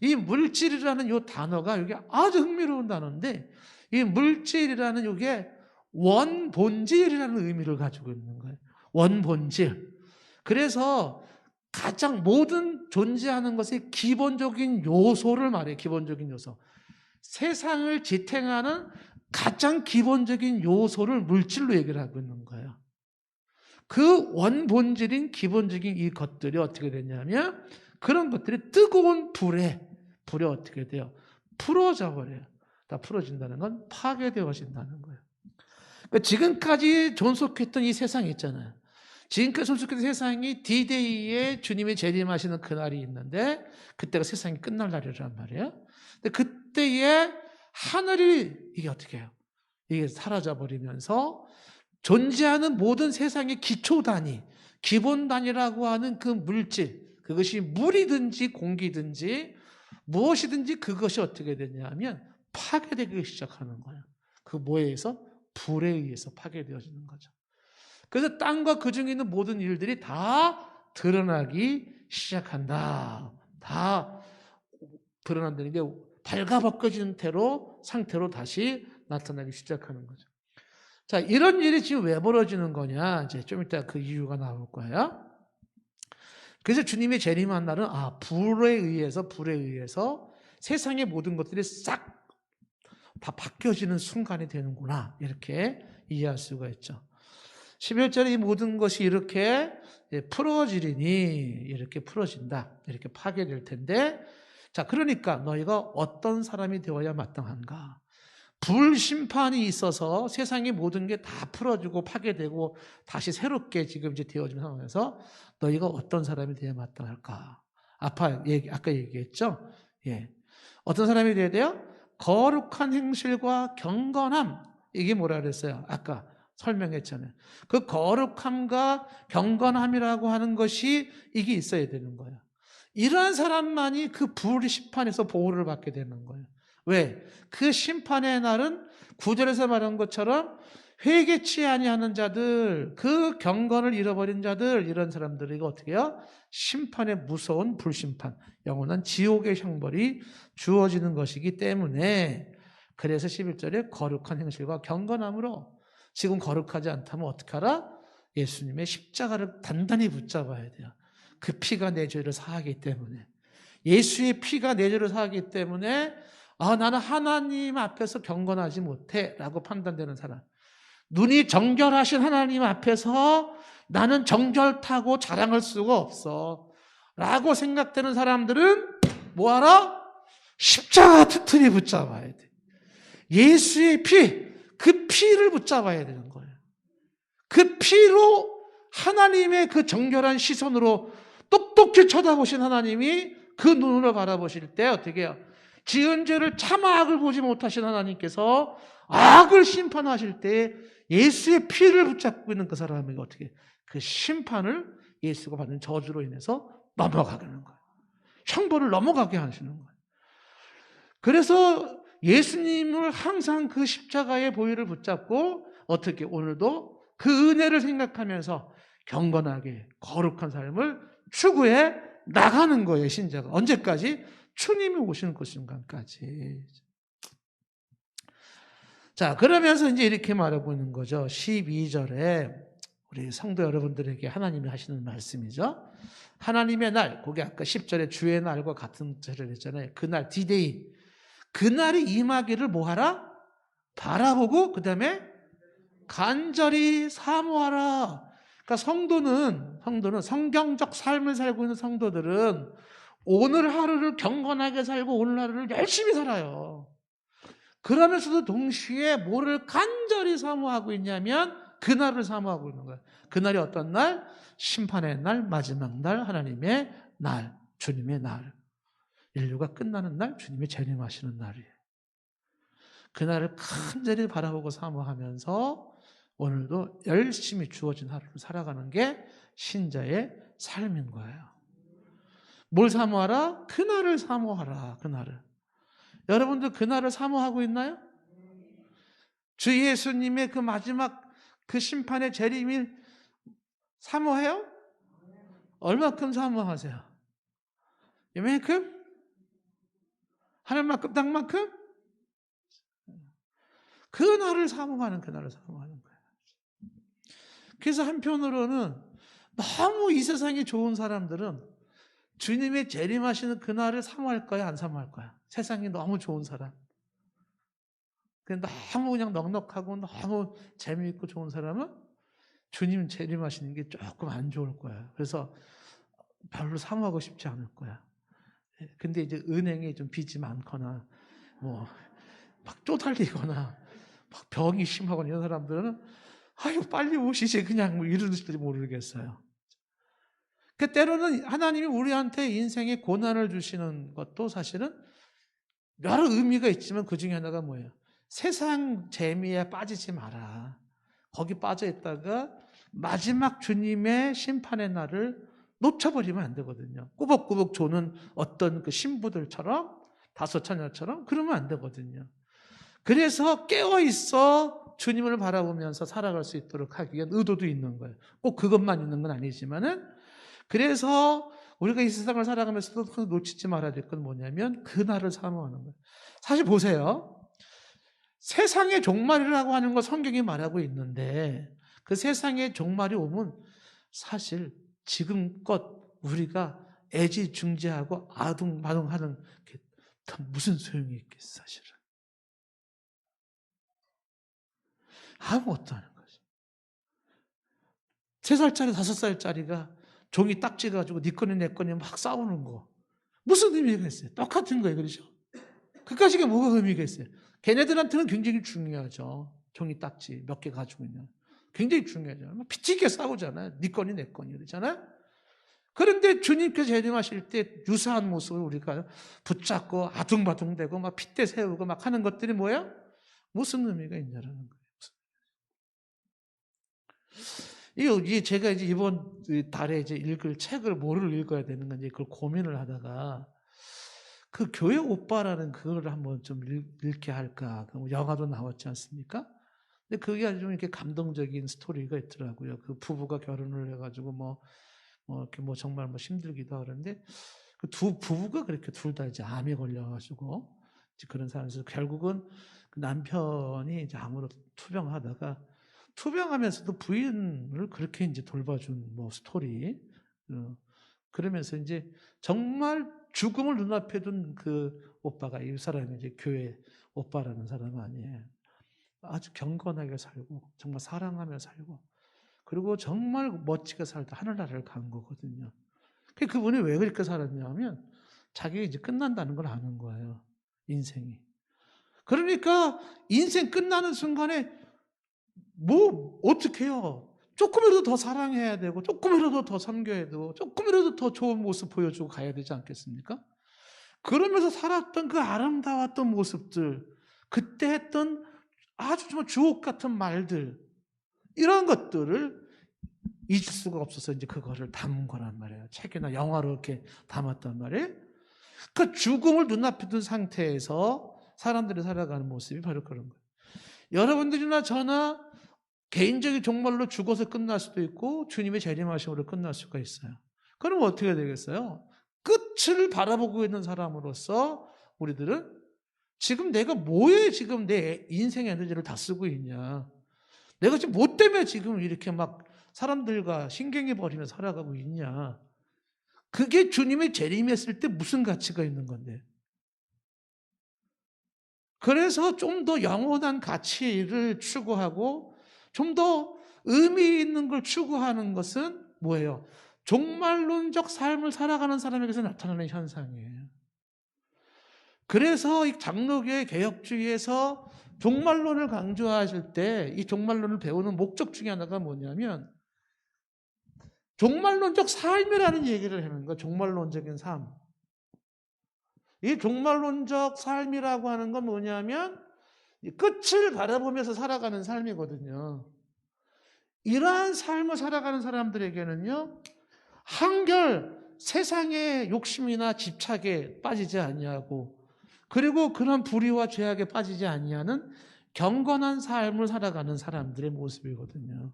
이 물질이라는 이 단어가 이게 아주 흥미로운 단어인데 이 물질이라는 이게 원본질이라는 의미를 가지고 있는 거예요. 원본질. 그래서 가장 모든 존재하는 것의 기본적인 요소를 말해요. 기본적인 요소. 세상을 지탱하는 가장 기본적인 요소를 물질로 얘기를 하고 있는 거예요. 그 원본질인 기본적인 이 것들이 어떻게 되냐면 그런 것들이 뜨거운 불에 어떻게 돼요? 풀어져 버려요. 다 풀어진다는 건 파괴되어진다는 거예요. 그러니까 지금까지 존속했던 이 세상이 있잖아요. 지금까지 존속했던 세상이 D-Day에 주님이 재림하시는 그날이 있는데 그때가 세상이 끝날 날이란 말이에요. 근데 그때에 하늘이 이게 어떻게 해요? 이게 사라져 버리면서 존재하는 모든 세상의 기초 단위, 기본 단위라고 하는 그 물질, 그것이 물이든지 공기든지 무엇이든지 그것이 어떻게 되냐면 파괴되기 시작하는 거예요. 그 뭐에 의해서? 불에 의해서 파괴되어지는 거죠. 그래서 땅과 그 중에 있는 모든 일들이 다 드러나기 시작한다. 다 드러난다는 게 발가벗겨진 상태로 다시 나타나기 시작하는 거죠. 자, 이런 일이 지금 왜 벌어지는 거냐? 이제 좀 이따 그 이유가 나올 거예요. 그래서 주님의 재림한 날은 불에 의해서 세상의 모든 것들이 싹 다 바뀌어지는 순간이 되는구나. 이렇게 이해할 수가 있죠. 11절에 이 모든 것이 이렇게 풀어지리니 이렇게 풀어진다. 이렇게 파괴될 텐데 자, 그러니까 너희가 어떤 사람이 되어야 마땅한가? 불심판이 있어서 세상의 모든 게 다 풀어지고 파괴되고 다시 새롭게 지금 이제 되어진 상황에서 너희가 어떤 사람이 되어야 마땅할까? 아까 얘기했죠? 예. 어떤 사람이 되어야 돼요? 거룩한 행실과 경건함. 이게 뭐라 그랬어요? 아까 설명했잖아요. 그 거룩함과 경건함이라고 하는 것이 이게 있어야 되는 거예요. 이러한 사람만이 그 불심판에서 보호를 받게 되는 거예요. 왜? 그 심판의 날은 9절에서 말한 것처럼 회개치 아니하는 자들, 그 경건을 잃어버린 자들, 이런 사람들이 어떻게 해요? 심판의 무서운 불심판, 영원한 지옥의 형벌이 주어지는 것이기 때문에, 그래서 11절에 거룩한 행실과 경건함으로, 지금 거룩하지 않다면 어떻게 하라? 예수님의 십자가를 단단히 붙잡아야 돼요. 그 피가 내 죄를 사하기 때문에, 예수의 피가 내 죄를 사하기 때문에, 나는 하나님 앞에서 경건하지 못해 라고 판단되는 사람, 눈이 정결하신 하나님 앞에서 나는 정결타고 자랑할 수가 없어 라고 생각되는 사람들은 뭐하라? 십자가 튼튼히 붙잡아야 돼. 예수의 피, 그 피를 붙잡아야 되는 거예요. 그 피로 하나님의 그 정결한 시선으로 똑똑히 쳐다보신 하나님이 그 눈으로 바라보실 때 어떻게 해요? 지은 죄를 차마 악을 보지 못하신 하나님께서 악을 심판하실 때 예수의 피를 붙잡고 있는 그 사람에게 어떻게 그 심판을 예수가 받는 저주로 인해서 넘어가게 하는 거예요. 형벌을 넘어가게 하시는 거예요. 그래서 예수님을 항상 그 십자가의 보혈을 붙잡고 어떻게 오늘도 그 은혜를 생각하면서 경건하게 거룩한 삶을 추구해 나가는 거예요. 신자가. 언제까지? 주님이 오시는 그 순간까지. 자, 그러면서 이제 이렇게 말하고 있는 거죠. 12절에 우리 성도 여러분들에게 하나님이 하시는 말씀이죠. 하나님의 날, 거기 아까 10절에 주의 날과 같은 절을 했잖아요. 그날, 디데이. 그날이 임하기를 뭐하라? 바라보고 그 다음에 간절히 사모하라. 그러니까 성도는 성경적 삶을 살고 있는 성도들은 오늘 하루를 경건하게 살고 오늘 하루를 열심히 살아요. 그러면서도 동시에 뭐를 간절히 사모하고 있냐면 그날을 사모하고 있는 거예요. 그날이 어떤 날? 심판의 날, 마지막 날, 하나님의 날, 주님의 날. 인류가 끝나는 날, 주님이 재림하시는 날이에요. 그날을 간절히 바라보고 사모하면서 오늘도 열심히 주어진 하루를 살아가는 게 신자의 삶인 거예요. 뭘 사모하라? 그날을 사모하라. 그날을. 여러분들 그날을 사모하고 있나요? 주 예수님의 그 마지막 그 심판의 재림을 사모해요? 얼마큼 사모하세요? 이만큼? 하늘만큼 땅만큼? 그날을 사모하는 그날을 사모하는 거예요. 그래서 한편으로는 너무 이 세상이 좋은 사람들은 주님의 재림하시는 그날을 사모할 거야, 안 사모할 거야? 세상이 너무 좋은 사람. 너무 그냥 넉넉하고 너무 재미있고 좋은 사람은 주님 재림하시는 게 조금 안 좋을 거야. 그래서 별로 사모하고 싶지 않을 거야. 근데 이제 은행에 좀 빚이 많거나 뭐 막 쪼달리거나 막 병이 심하거나 이런 사람들은 아유 빨리 오시지 그냥 뭐 이러실지 모르겠어요. 그 때로는 하나님이 우리한테 인생에 고난을 주시는 것도 사실은 여러 의미가 있지만 그 중에 하나가 뭐예요? 세상 재미에 빠지지 마라. 거기 빠져 있다가 마지막 주님의 심판의 날을 놓쳐버리면 안 되거든요. 꾸벅꾸벅 조는 어떤 그 신부들처럼 다섯 처녀처럼 그러면 안 되거든요. 그래서 깨어있어 주님을 바라보면서 살아갈 수 있도록 하기 위한 의도도 있는 거예요. 꼭 그것만 있는 건 아니지만은 그래서 우리가 이 세상을 살아가면서도 놓치지 말아야 될 건 뭐냐면 그날을 사모하는 거예요. 사실 보세요. 세상의 종말이라고 하는 거 성경이 말하고 있는데 그 세상의 종말이 오면 사실 지금껏 우리가 애지중지하고 아둥바둥하는 게 무슨 소용이 있겠어 사실은. 아무것도 하는 거죠. 3살짜리 5살짜리가 종이 딱지 가지고 네 거니 내 거니 막 싸우는 거 무슨 의미가 있어요? 똑같은 거예요. 그렇죠? 그까지 게 뭐가 의미가 있어요? 걔네들한테는 굉장히 중요하죠. 종이 딱지 몇 개 가지고 있는 굉장히 중요하죠. 피치게 싸우잖아요. 네 거니 내 거니 그러잖아요. 그런데 주님께서 재림하실 때 유사한 모습을 우리가 붙잡고 아둥바둥대고 막 핏대 세우고 막 하는 것들이 뭐예요? 무슨 의미가 있냐라는 거예요. 이 제가 이제 이번 달에 이제 읽을 책을 뭐를 읽어야 되는 건지 그걸 고민을 하다가 그 교회 오빠라는 그거를 한번 좀 읽게 할까. 영화도 나왔지 않습니까? 근데 그게 아주 좀 이렇게 감동적인 스토리가 있더라고요. 그 부부가 결혼을 해가지고 이렇게 정말 힘들기도 하는데 그 두 부부가 그렇게 둘 다 이제 암에 걸려가지고 이제 그런 상황에서 결국은 그 남편이 이제 암으로 투병하면서도 부인을 그렇게 이제 돌봐준 스토리. 그러면서 이제 정말 죽음을 눈앞에 둔 그 오빠가 이 사람이 이제 교회 오빠라는 사람 아니에요. 아주 경건하게 살고 정말 사랑하며 살고 그리고 정말 멋지게 살다 하늘나라를 간 거거든요. 그분이 왜 그렇게 살았냐면 자기가 이제 끝난다는 걸 아는 거예요. 인생이. 그러니까 인생 끝나는 순간에 어떻게 해요? 조금이라도 더 사랑해야 되고 조금이라도 더 섬겨야 되고 조금이라도 더 좋은 모습 보여주고 가야 되지 않겠습니까? 그러면서 살았던 그 아름다웠던 모습들, 그때 했던 아주 정말 주옥 같은 말들, 이런 것들을 잊을 수가 없어서 이제 그거를 담은 거란 말이에요. 책이나 영화로 이렇게 담았단 말이에요. 그 죽음을 눈앞에 둔 상태에서 사람들이 살아가는 모습이 바로 그런 거예요. 여러분들이나 저나 개인적인 종말로 죽어서 끝날 수도 있고 주님의 재림하심으로 끝날 수가 있어요. 그럼 어떻게 되겠어요? 끝을 바라보고 있는 사람으로서 우리들은 지금 내가 뭐에 지금 내 인생의 에너지를 다 쓰고 있냐? 내가 지금 뭐 때문에 지금 이렇게 사람들과 신경이 버리며 살아가고 있냐? 그게 주님의 재림했을 때 무슨 가치가 있는 건데? 그래서 좀 더 영원한 가치를 추구하고 좀 더 의미 있는 걸 추구하는 것은 뭐예요? 종말론적 삶을 살아가는 사람에게서 나타나는 현상이에요. 그래서 이 장로교의 개혁주의에서 종말론을 강조하실 때 이 종말론을 배우는 목적 중에 하나가 뭐냐면 종말론적 삶이라는 얘기를 하는 거예요. 종말론적인 삶. 이 종말론적 삶이라고 하는 건 뭐냐면 끝을 바라보면서 살아가는 삶이거든요. 이러한 삶을 살아가는 사람들에게는요, 한결 세상의 욕심이나 집착에 빠지지 아니하고 그리고 그런 불의와 죄악에 빠지지 아니하는 경건한 삶을 살아가는 사람들의 모습이거든요.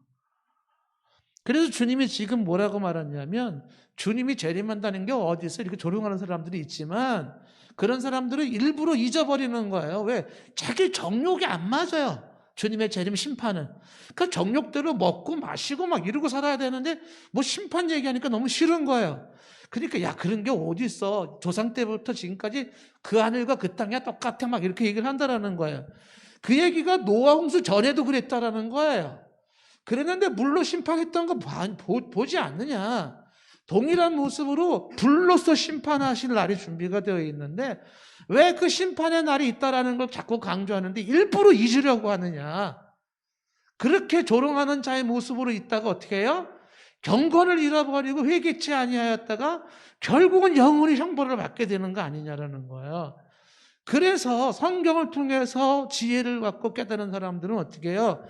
그래서 주님이 지금 뭐라고 말하냐면 주님이 재림한다는 게 어디서 이렇게 조롱하는 사람들이 있지만 그런 사람들은 일부러 잊어버리는 거예요. 왜? 자기 정욕이 안 맞아요. 주님의 재림 심판은. 그 정욕대로 먹고 마시고 이러고 살아야 되는데 심판 얘기하니까 너무 싫은 거예요. 그러니까 그런 게 어디 있어. 조상 때부터 지금까지 그 하늘과 그 땅이야 똑같아 이렇게 얘기를 한다라는 거예요. 그 얘기가 노아 홍수 전에도 그랬다라는 거예요. 그랬는데 물로 심판했던 거 보지 않느냐. 동일한 모습으로 불로서 심판하실 날이 준비가 되어 있는데 왜 그 심판의 날이 있다라는 걸 자꾸 강조하는데 일부러 잊으려고 하느냐. 그렇게 조롱하는 자의 모습으로 있다가 어떻게 해요? 경건을 잃어버리고 회개치 아니하였다가 결국은 영원히 형벌을 받게 되는 거 아니냐라는 거예요. 그래서 성경을 통해서 지혜를 갖고 깨달은 사람들은 어떻게 해요?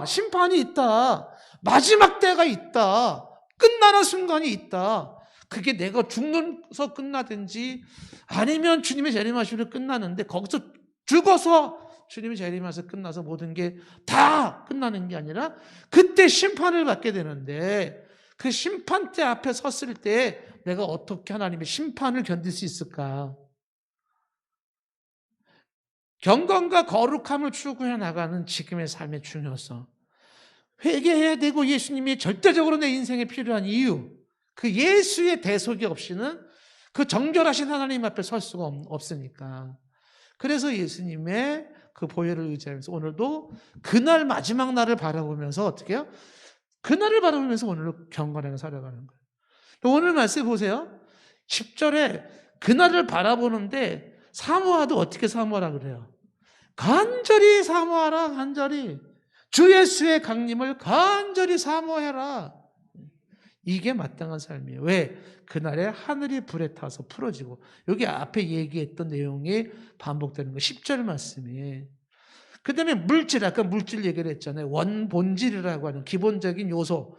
심판이 있다. 마지막 때가 있다. 끝나는 순간이 있다. 그게 내가 죽면서 끝나든지 아니면 주님의 재림하시면 끝나는데 거기서 죽어서 주님이 재림하셔서 끝나서 모든 게 다 끝나는 게 아니라 그때 심판을 받게 되는데 그 심판대 앞에 섰을 때 내가 어떻게 하나님의 심판을 견딜 수 있을까? 경건과 거룩함을 추구해 나가는 지금의 삶의 중요성. 회개해야 되고 예수님이 절대적으로 내 인생에 필요한 이유. 그 예수의 대속이 없이는 그 정결하신 하나님 앞에 설 수가 없으니까. 그래서 예수님의 그 보혈을 의지하면서 오늘도 그날 마지막 날을 바라보면서 어떻게 해요? 그날을 바라보면서 오늘도 경건하게 살아가는 거예요. 오늘 말씀 보세요. 10절에 그날을 바라보는데 사모하도 어떻게 사모하라 그래요? 간절히 사모하라, 간절히. 주 예수의 강림을 간절히 사모해라. 이게 마땅한 삶이에요. 왜? 그날에 하늘이 불에 타서 풀어지고 여기 앞에 얘기했던 내용이 반복되는 거 10절 말씀이. 그 다음에 물질, 아까 물질 얘기를 했잖아요. 원본질이라고 하는 기본적인 요소.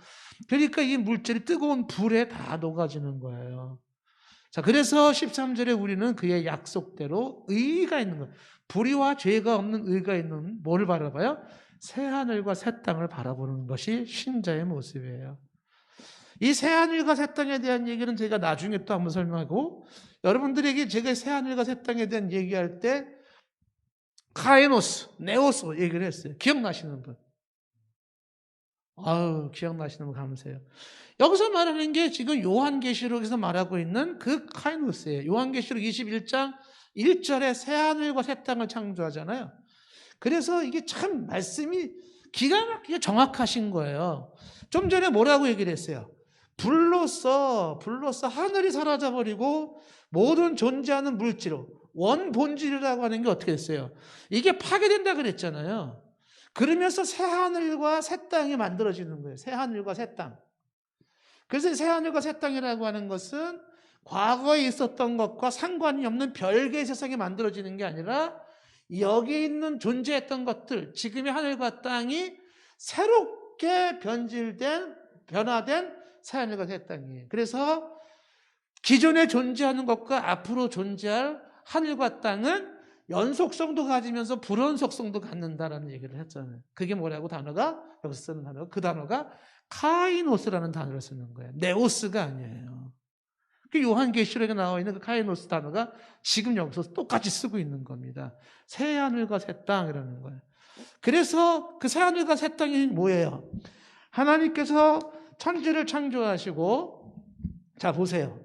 그러니까 이 물질이 뜨거운 불에 다 녹아지는 거예요. 자, 그래서 13절에 우리는 그의 약속대로 의가 있는 것, 불의와 죄가 없는 의가 있는 뭐를 바라봐요? 새하늘과 새 땅을 바라보는 것이 신자의 모습이에요. 이 새하늘과 새 땅에 대한 얘기는 제가 나중에 또 한번 설명하고, 여러분들에게 제가 새하늘과 새 땅에 대한 얘기할 때 카이노스, 네오스 얘기를 했어요. 기억나시는 분? 아유, 기억나시는 분 감사해요. 여기서 말하는 게 지금 요한계시록에서 말하고 있는 그 카이노스예요. 요한계시록 21장 1절에 새하늘과 새 땅을 창조하잖아요. 그래서 이게 참 말씀이 기가 막히게 정확하신 거예요. 좀 전에 뭐라고 얘기를 했어요? 불로써 하늘이 사라져버리고 모든 존재하는 물질, 원본질이라고 하는 게 어떻게 됐어요? 이게 파괴된다 그랬잖아요. 그러면서 새하늘과 새 땅이 만들어지는 거예요. 새하늘과 새 땅. 그래서 새하늘과 새 땅이라고 하는 것은 과거에 있었던 것과 상관이 없는 별개의 세상이 만들어지는 게 아니라 여기 있는 존재했던 것들, 지금의 하늘과 땅이 새롭게 변화된 새하늘과 새 땅이에요. 그래서 기존에 존재하는 것과 앞으로 존재할 하늘과 땅은 연속성도 가지면서 불연속성도 갖는다라는 얘기를 했잖아요. 그게 뭐라고 단어가? 여기서 쓰는 단어가, 그 단어가 카이노스라는 단어를 쓰는 거예요. 네오스가 아니에요. 그 요한계시록에 나와 있는 그 카이노스 단어가 지금 여기서 똑같이 쓰고 있는 겁니다. 새하늘과 새 땅이라는 거예요. 그래서 그 새하늘과 새 땅이 뭐예요? 하나님께서 천지를 창조하시고, 자 보세요.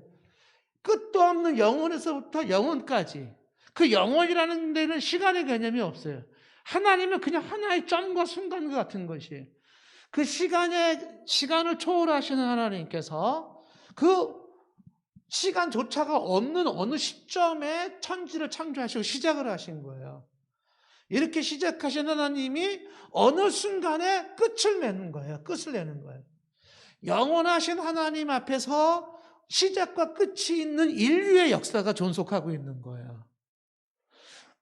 끝도 없는 영원에서부터 영원까지, 그 영원이라는 데는 시간의 개념이 없어요. 하나님은 그냥 하나의 점과 순간 같은 것이에요. 그 시간을 초월하시는 하나님께서 그 시간조차가 없는 어느 시점에 천지를 창조하시고 시작을 하신 거예요. 이렇게 시작하신 하나님이 어느 순간에 끝을 내는 거예요. 끝을 내는 거예요. 영원하신 하나님 앞에서 시작과 끝이 있는 인류의 역사가 존속하고 있는 거예요.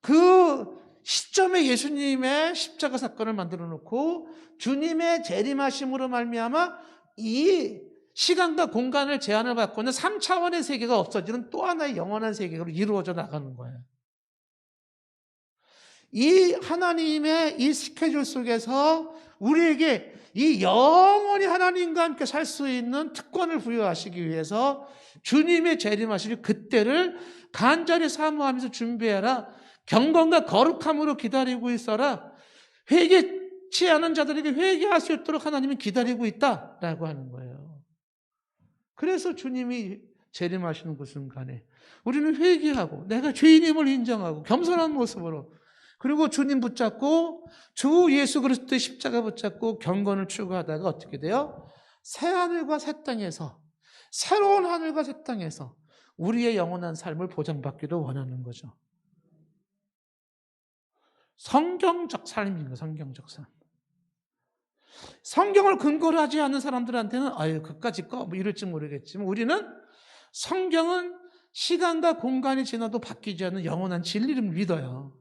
그 시점에 예수님의 십자가 사건을 만들어 놓고 주님의 재림하심으로 말미암아 이 시간과 공간을 제한을 받고 있는 3차원의 세계가 없어지는 또 하나의 영원한 세계로 이루어져 나가는 거예요. 이 하나님의 이 스케줄 속에서 우리에게 이 영원히 하나님과 함께 살 수 있는 특권을 부여하시기 위해서 주님의 재림하실 그때를 간절히 사모하면서 준비해라. 경건과 거룩함으로 기다리고 있어라. 회개치 않은 자들에게 회개할 수 있도록 하나님은 기다리고 있다라고 하는 거예요. 그래서 주님이 재림하시는 그 순간에 우리는 회개하고 내가 죄인임을 인정하고 겸손한 모습으로, 그리고 주님 붙잡고 주 예수 그리스도의 십자가 붙잡고 경건을 추구하다가 어떻게 돼요? 새하늘과 새 땅에서, 새로운 하늘과 새 땅에서 우리의 영원한 삶을 보장받기를 원하는 거죠. 성경적 삶인 거예요. 성경적 삶. 성경을 근거로 하지 않는 사람들한테는 아유 그까짓 거 뭐 이럴지 모르겠지만, 우리는 성경은 시간과 공간이 지나도 바뀌지 않는 영원한 진리를 믿어요.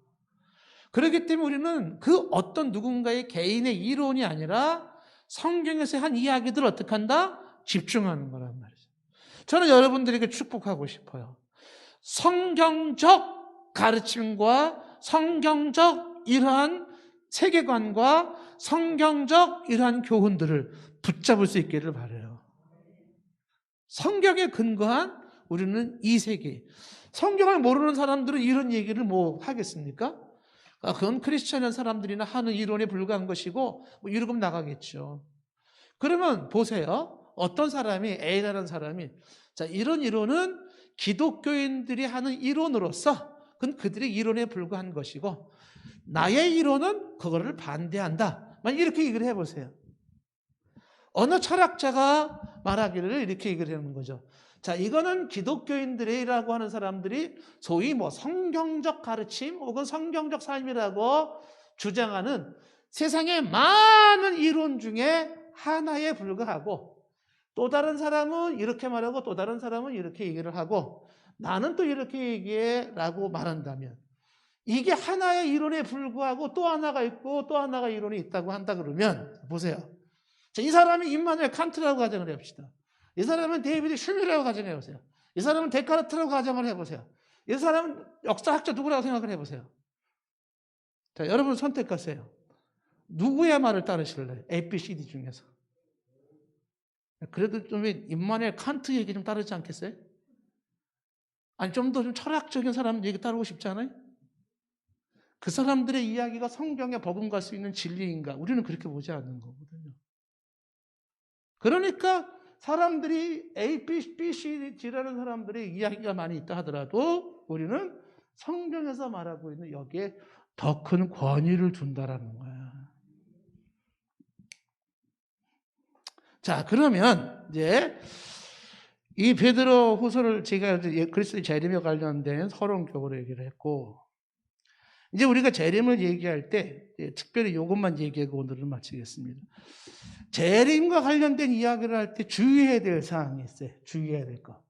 그렇기 때문에 우리는 그 어떤 누군가의 개인의 이론이 아니라 성경에서 한 이야기들을 어떻게 한다? 집중하는 거란 말이죠. 저는 여러분들에게 축복하고 싶어요. 성경적 가르침과 성경적 이러한 세계관과 성경적 이러한 교훈들을 붙잡을 수 있기를 바라요. 성경에 근거한 우리는 이 세계. 성경을 모르는 사람들은 이런 얘기를 뭐 하겠습니까? 그건 크리스천한 사람들이나 하는 이론에 불과한 것이고 뭐 이러고 나가겠죠. 그러면 보세요. 어떤 사람이, A라는 사람이, 자 이런 이론은 기독교인들이 하는 이론으로서 그건 그들의 이론에 불과한 것이고 나의 이론은 그거를 반대한다. 이렇게 얘기를 해보세요. 어느 철학자가 말하기를 이렇게 얘기를 하는 거죠. 자, 이거는 기독교인들이라고 하는 사람들이 소위 뭐 성경적 가르침 혹은 성경적 삶이라고 주장하는 세상의 많은 이론 중에 하나에 불과하고, 또 다른 사람은 이렇게 말하고 또 다른 사람은 이렇게 얘기를 하고 나는 또 이렇게 얘기해 라고 말한다면, 이게 하나의 이론에 불과하고 또 하나가 있고 또 하나가 이론이 있다고 한다 그러면 보세요. 자, 이 사람이 임마누엘 칸트라고 가정을 해봅시다. 이 사람은 데이비드 슈미라고 가정해 보세요. 이 사람은 데카르트라고 가정을 해보세요. 이 사람은 역사학자 누구라고 생각을 해보세요. 자, 여러분 선택하세요. 누구의 말을 따르실래요? A, B, C, D 중에서. 그래도 좀 임마누엘 칸트 얘기 좀 따르지 않겠어요? 아니 좀 더 좀 철학적인 사람 얘기 따르고 싶지 않아요? 그 사람들의 이야기가 성경에 버금갈 수 있는 진리인가? 우리는 그렇게 보지 않는 거거든요. 그러니까 사람들이 A, B, C, D라는 사람들의 이야기가 많이 있다 하더라도 우리는 성경에서 말하고 있는 여기에 더 큰 권위를 둔다라는 거야. 자, 그러면 이제 이 베드로 후서를 제가 그리스도의 재림에 관련된 서론격으로 얘기를 했고, 이제 우리가 재림을 얘기할 때 특별히 이것만 얘기하고 오늘은 마치겠습니다. 재림과 관련된 이야기를 할 때 주의해야 될 사항이 있어요. 주의해야 될 거.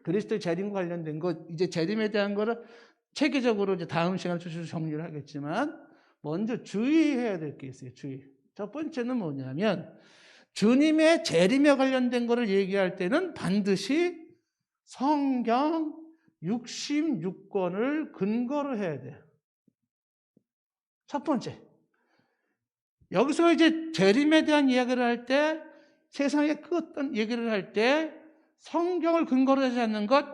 그리스도의 재림과 관련된 것, 이제 재림에 대한 거를 체계적으로 이제 다음 시간에 정리를 하겠지만, 먼저 주의해야 될 게 있어요. 주의. 첫 번째는 뭐냐면, 주님의 재림에 관련된 거를 얘기할 때는 반드시 성경 66권을 근거로 해야 돼요. 첫 번째. 여기서 이제 재림에 대한 이야기를 할 때, 세상의 끝 얘기를 할 때 성경을 근거로 하지 않는 것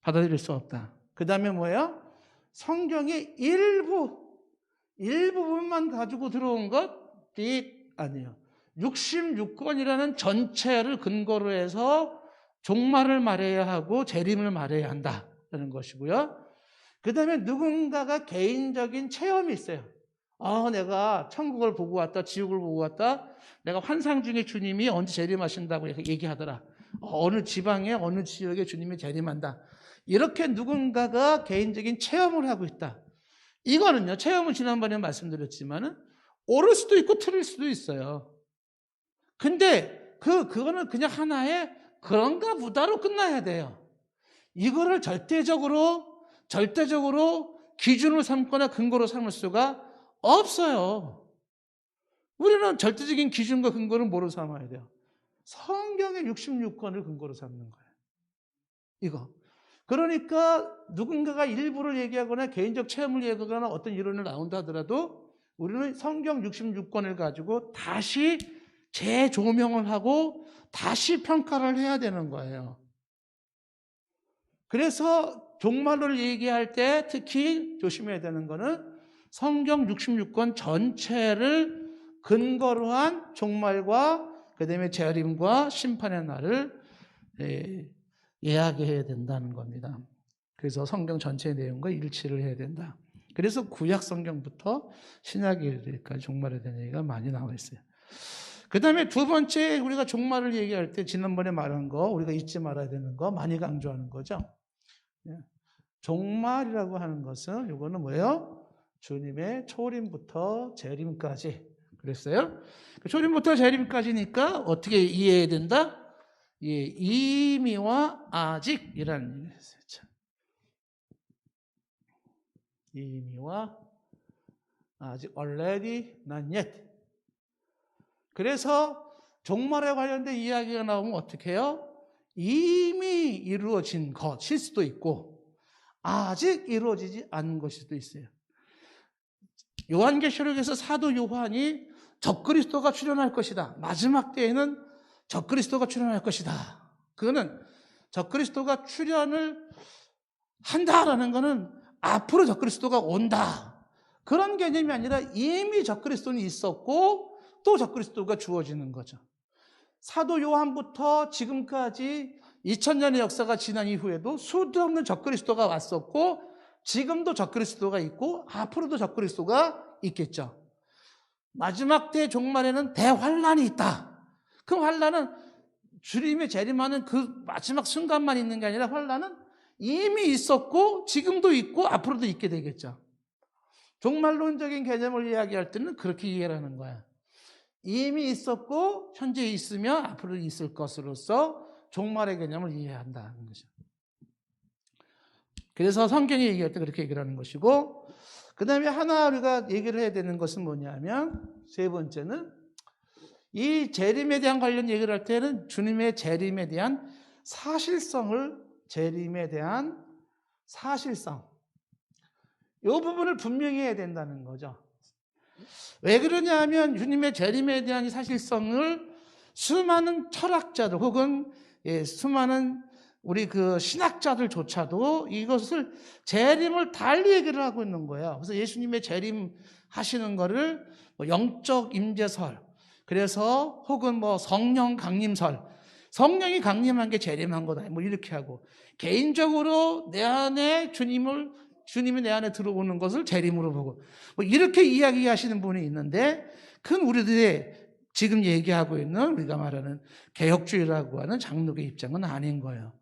받아들일 수 없다. 그 다음에 뭐예요? 성경의 일부분만 가지고 들어온 것이 아니에요. 66권이라는 전체를 근거로 해서 종말을 말해야 하고 재림을 말해야 한다는 것이고요. 그 다음에 누군가가 개인적인 체험이 있어요. 내가 천국을 보고 왔다, 지옥을 보고 왔다. 내가 환상 중에 주님이 언제 재림하신다고 얘기하더라. 어느 지방에 어느 지역에 주님이 재림한다. 이렇게 누군가가 개인적인 체험을 하고 있다. 이거는요, 체험은 지난번에 말씀드렸지만은 옳을 수도 있고 틀릴 수도 있어요. 근데 그거는 그냥 하나의 그런가 보다로 끝나야 돼요. 이거를 절대적으로 기준으로 삼거나 근거로 삼을 수가 없어요. 우리는 절대적인 기준과 근거를 뭐로 삼아야 돼요? 성경의 66권을 근거로 삼는 거예요. 이거. 그러니까 누군가가 일부를 얘기하거나 개인적 체험을 얘기하거나 어떤 이론을 나온다 하더라도 우리는 성경 66권을 가지고 다시 재조명을 하고 다시 평가를 해야 되는 거예요. 그래서 종말을 얘기할 때 특히 조심해야 되는 거는 성경 66권 전체를 근거로 한 종말과 그다음에 재림과 심판의 날을 이야기해야 된다는 겁니다. 그래서 성경 전체의 내용과 일치를 해야 된다. 그래서 구약 성경부터 신약일까지 종말에 대한 얘기가 많이 나와 있어요. 그 다음에 두 번째 우리가 종말을 얘기할 때 지난번에 말한 거 우리가 잊지 말아야 되는 거 많이 강조하는 거죠. 종말이라고 하는 것은 이거는 뭐예요? 주님의 초림부터 재림까지 그랬어요. 초림부터 재림까지니까 어떻게 이해해야 된다? 이미와 아직이라는 얘기를 했어요. 이미와 아직 already, not yet. 그래서 종말에 관련된 이야기가 나오면 어떻게 해요? 이미 이루어진 것일 수도 있고 아직 이루어지지 않은 것일 수도 있어요. 요한계시록에서 사도 요한이 적그리스도가 출현할 것이다. 마지막 때에는 적그리스도가 출현할 것이다. 그거는 적그리스도가 출현을 한다라는 것은 앞으로 적그리스도가 온다. 그런 개념이 아니라 이미 적그리스도는 있었고 또 적그리스도가 주어지는 거죠. 사도 요한부터 지금까지 2000년의 역사가 지난 이후에도 수도 없는 적그리스도가 왔었고 지금도 적그리스도가 있고 앞으로도 적그리스도가 있겠죠. 마지막 때 종말에는 대환란이 있다. 그 환란은 주님의 재림하는 그 마지막 순간만 있는 게 아니라 환란은 이미 있었고 지금도 있고 앞으로도 있게 되겠죠. 종말론적인 개념을 이야기할 때는 그렇게 이해를 하는 거야. 이미 있었고 현재 있으며 앞으로 있을 것으로서 종말의 개념을 이해한다는 거죠. 그래서 성경이 얘기할 때 그렇게 얘기를 하는 것이고 그 다음에 하나 우리가 얘기를 해야 되는 것은 뭐냐면 세 번째는 이 재림에 대한 관련 얘기를 할 때는 주님의 재림에 대한 사실성을, 재림에 대한 사실성, 이 부분을 분명히 해야 된다는 거죠. 왜 그러냐 하면 주님의 재림에 대한 이 사실성을 수많은 철학자들 혹은 수많은 우리 그 신학자들조차도 이것을 재림을 달리 얘기를 하고 있는 거예요. 그래서 예수님의 재림 하시는 거를 뭐 영적 임재설, 그래서 혹은 뭐 성령 강림설, 성령이 강림한 게 재림한 거다, 뭐 이렇게 하고, 개인적으로 내 안에 주님이 내 안에 들어오는 것을 재림으로 보고, 뭐 이렇게 이야기하시는 분이 있는데, 그건 우리들의 지금 얘기하고 있는 우리가 말하는 개혁주의라고 하는 장로의 입장은 아닌 거예요.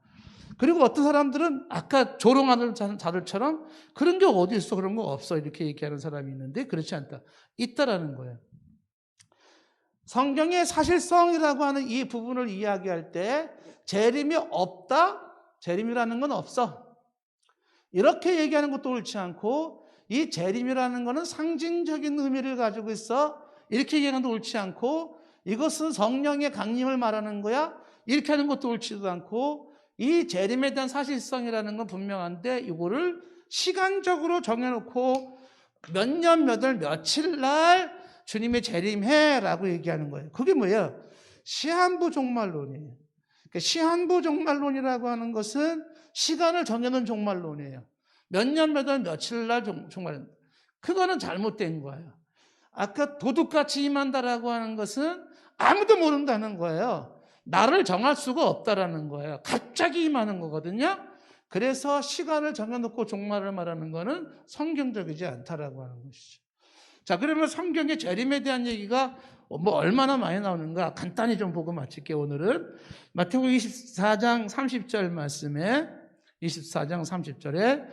그리고 어떤 사람들은 아까 조롱하는 자들처럼 그런 게 어디 있어, 그런 거 없어, 이렇게 얘기하는 사람이 있는데, 그렇지 않다, 있다라는 거예요. 성경의 사실성이라고 하는 이 부분을 이야기할 때 재림이 없다, 재림이라는 건 없어, 이렇게 얘기하는 것도 옳지 않고, 이 재림이라는 것은 상징적인 의미를 가지고 있어, 이렇게 얘기하는 것도 옳지 않고, 이것은 성령의 강림을 말하는 거야, 이렇게 하는 것도 옳지도 않고, 이 재림에 대한 사실성이라는 건 분명한데 이거를 시간적으로 정해놓고 몇 년 몇 월 며칠 날 주님의 재림해라고 얘기하는 거예요. 그게 뭐예요? 시한부 종말론이에요. 그러니까 시한부 종말론이라고 하는 것은 시간을 정해놓은 종말론이에요. 몇 년 몇 월 며칠 날 종말, 그거는 잘못된 거예요. 아까 도둑같이 임한다라고 하는 것은 아무도 모른다는 거예요. 나를 정할 수가 없다라는 거예요. 갑자기 임하는 거거든요. 그래서 시간을 정해놓고 종말을 말하는 거는 성경적이지 않다라고 하는 것이죠. 자, 그러면 성경의 재림에 대한 얘기가 뭐 얼마나 많이 나오는가 간단히 좀 보고 마칠게요. 오늘은 마태복음 24장 30절 말씀에, 24장 30절에,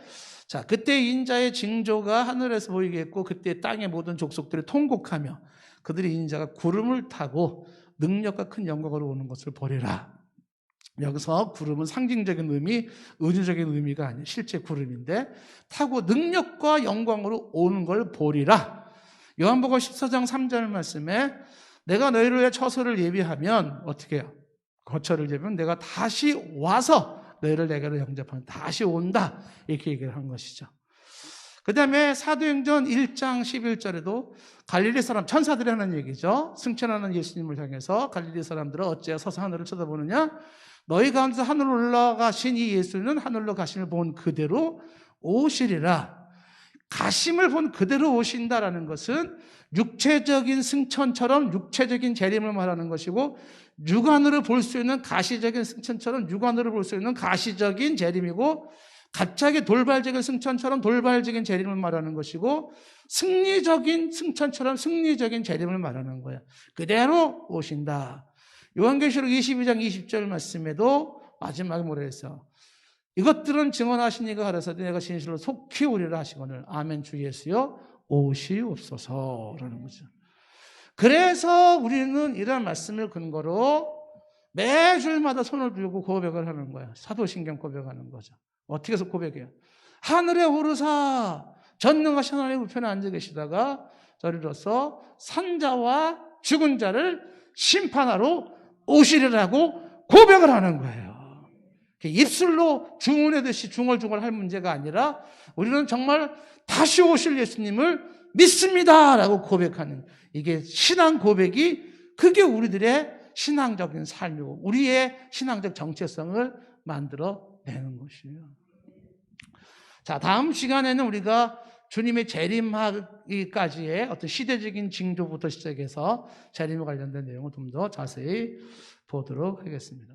자, 그때 인자의 징조가 하늘에서 보이겠고 그때 땅의 모든 족속들이 통곡하며 그들이 인자가 구름을 타고 능력과 큰 영광으로 오는 것을 보리라. 여기서 구름은 상징적인 의미, 은유적인 의미가 아니에요. 실제 구름인데 타고 능력과 영광으로 오는 걸 보리라. 요한복음 14장 3절 말씀에 내가 너희를 위해 처소를 예비하면 어떻게 해요? 거처를 예비하면 내가 다시 와서 너희를 내게로 영접하면 다시 온다, 이렇게 얘기를 한 것이죠. 그 다음에 사도행전 1장 11절에도 갈릴리 사람, 천사들이 하는 얘기죠. 승천하는 예수님을 향해서 갈릴리 사람들은 어찌하여 서서 하늘을 쳐다보느냐? 너희 가운데서 하늘로 올라가신 이 예수는 하늘로 가심을 본 그대로 오시리라. 가심을 본 그대로 오신다라는 것은 육체적인 승천처럼 육체적인 재림을 말하는 것이고, 육안으로 볼 수 있는 가시적인 승천처럼 육안으로 볼 수 있는 가시적인 재림이고, 갑자기 돌발적인 승천처럼 돌발적인 재림을 말하는 것이고, 승리적인 승천처럼 승리적인 재림을 말하는 거예요. 그대로 오신다. 요한계시록 22장 20절 말씀에도 마지막에 뭐라 했어? 이것들은 증언하시니가 가라사대 내가 진실로 속히 오리라 하시거늘 아멘 주 예수여 오시옵소서라는 거죠. 그래서 우리는 이런 말씀을 근거로 매주마다 손을 들고 고백을 하는 거야. 사도신경 고백하는 거죠. 어떻게 해서 고백해요? 하늘에 오르사 전능하신 하나님 우편에 앉아 계시다가 저리로서 산자와 죽은 자를 심판하러 오시리라고 고백을 하는 거예요. 입술로 중언하듯이 중얼중얼 할 문제가 아니라 우리는 정말 다시 오실 예수님을 믿습니다라고 고백하는, 이게 신앙 고백이, 그게 우리들의 신앙적인 삶이고 우리의 신앙적 정체성을 만들어내는 것이에요. 자, 다음 시간에는 우리가 주님의 재림하기까지의 어떤 시대적인 징조부터 시작해서 재림에 관련된 내용을 좀 더 자세히 보도록 하겠습니다.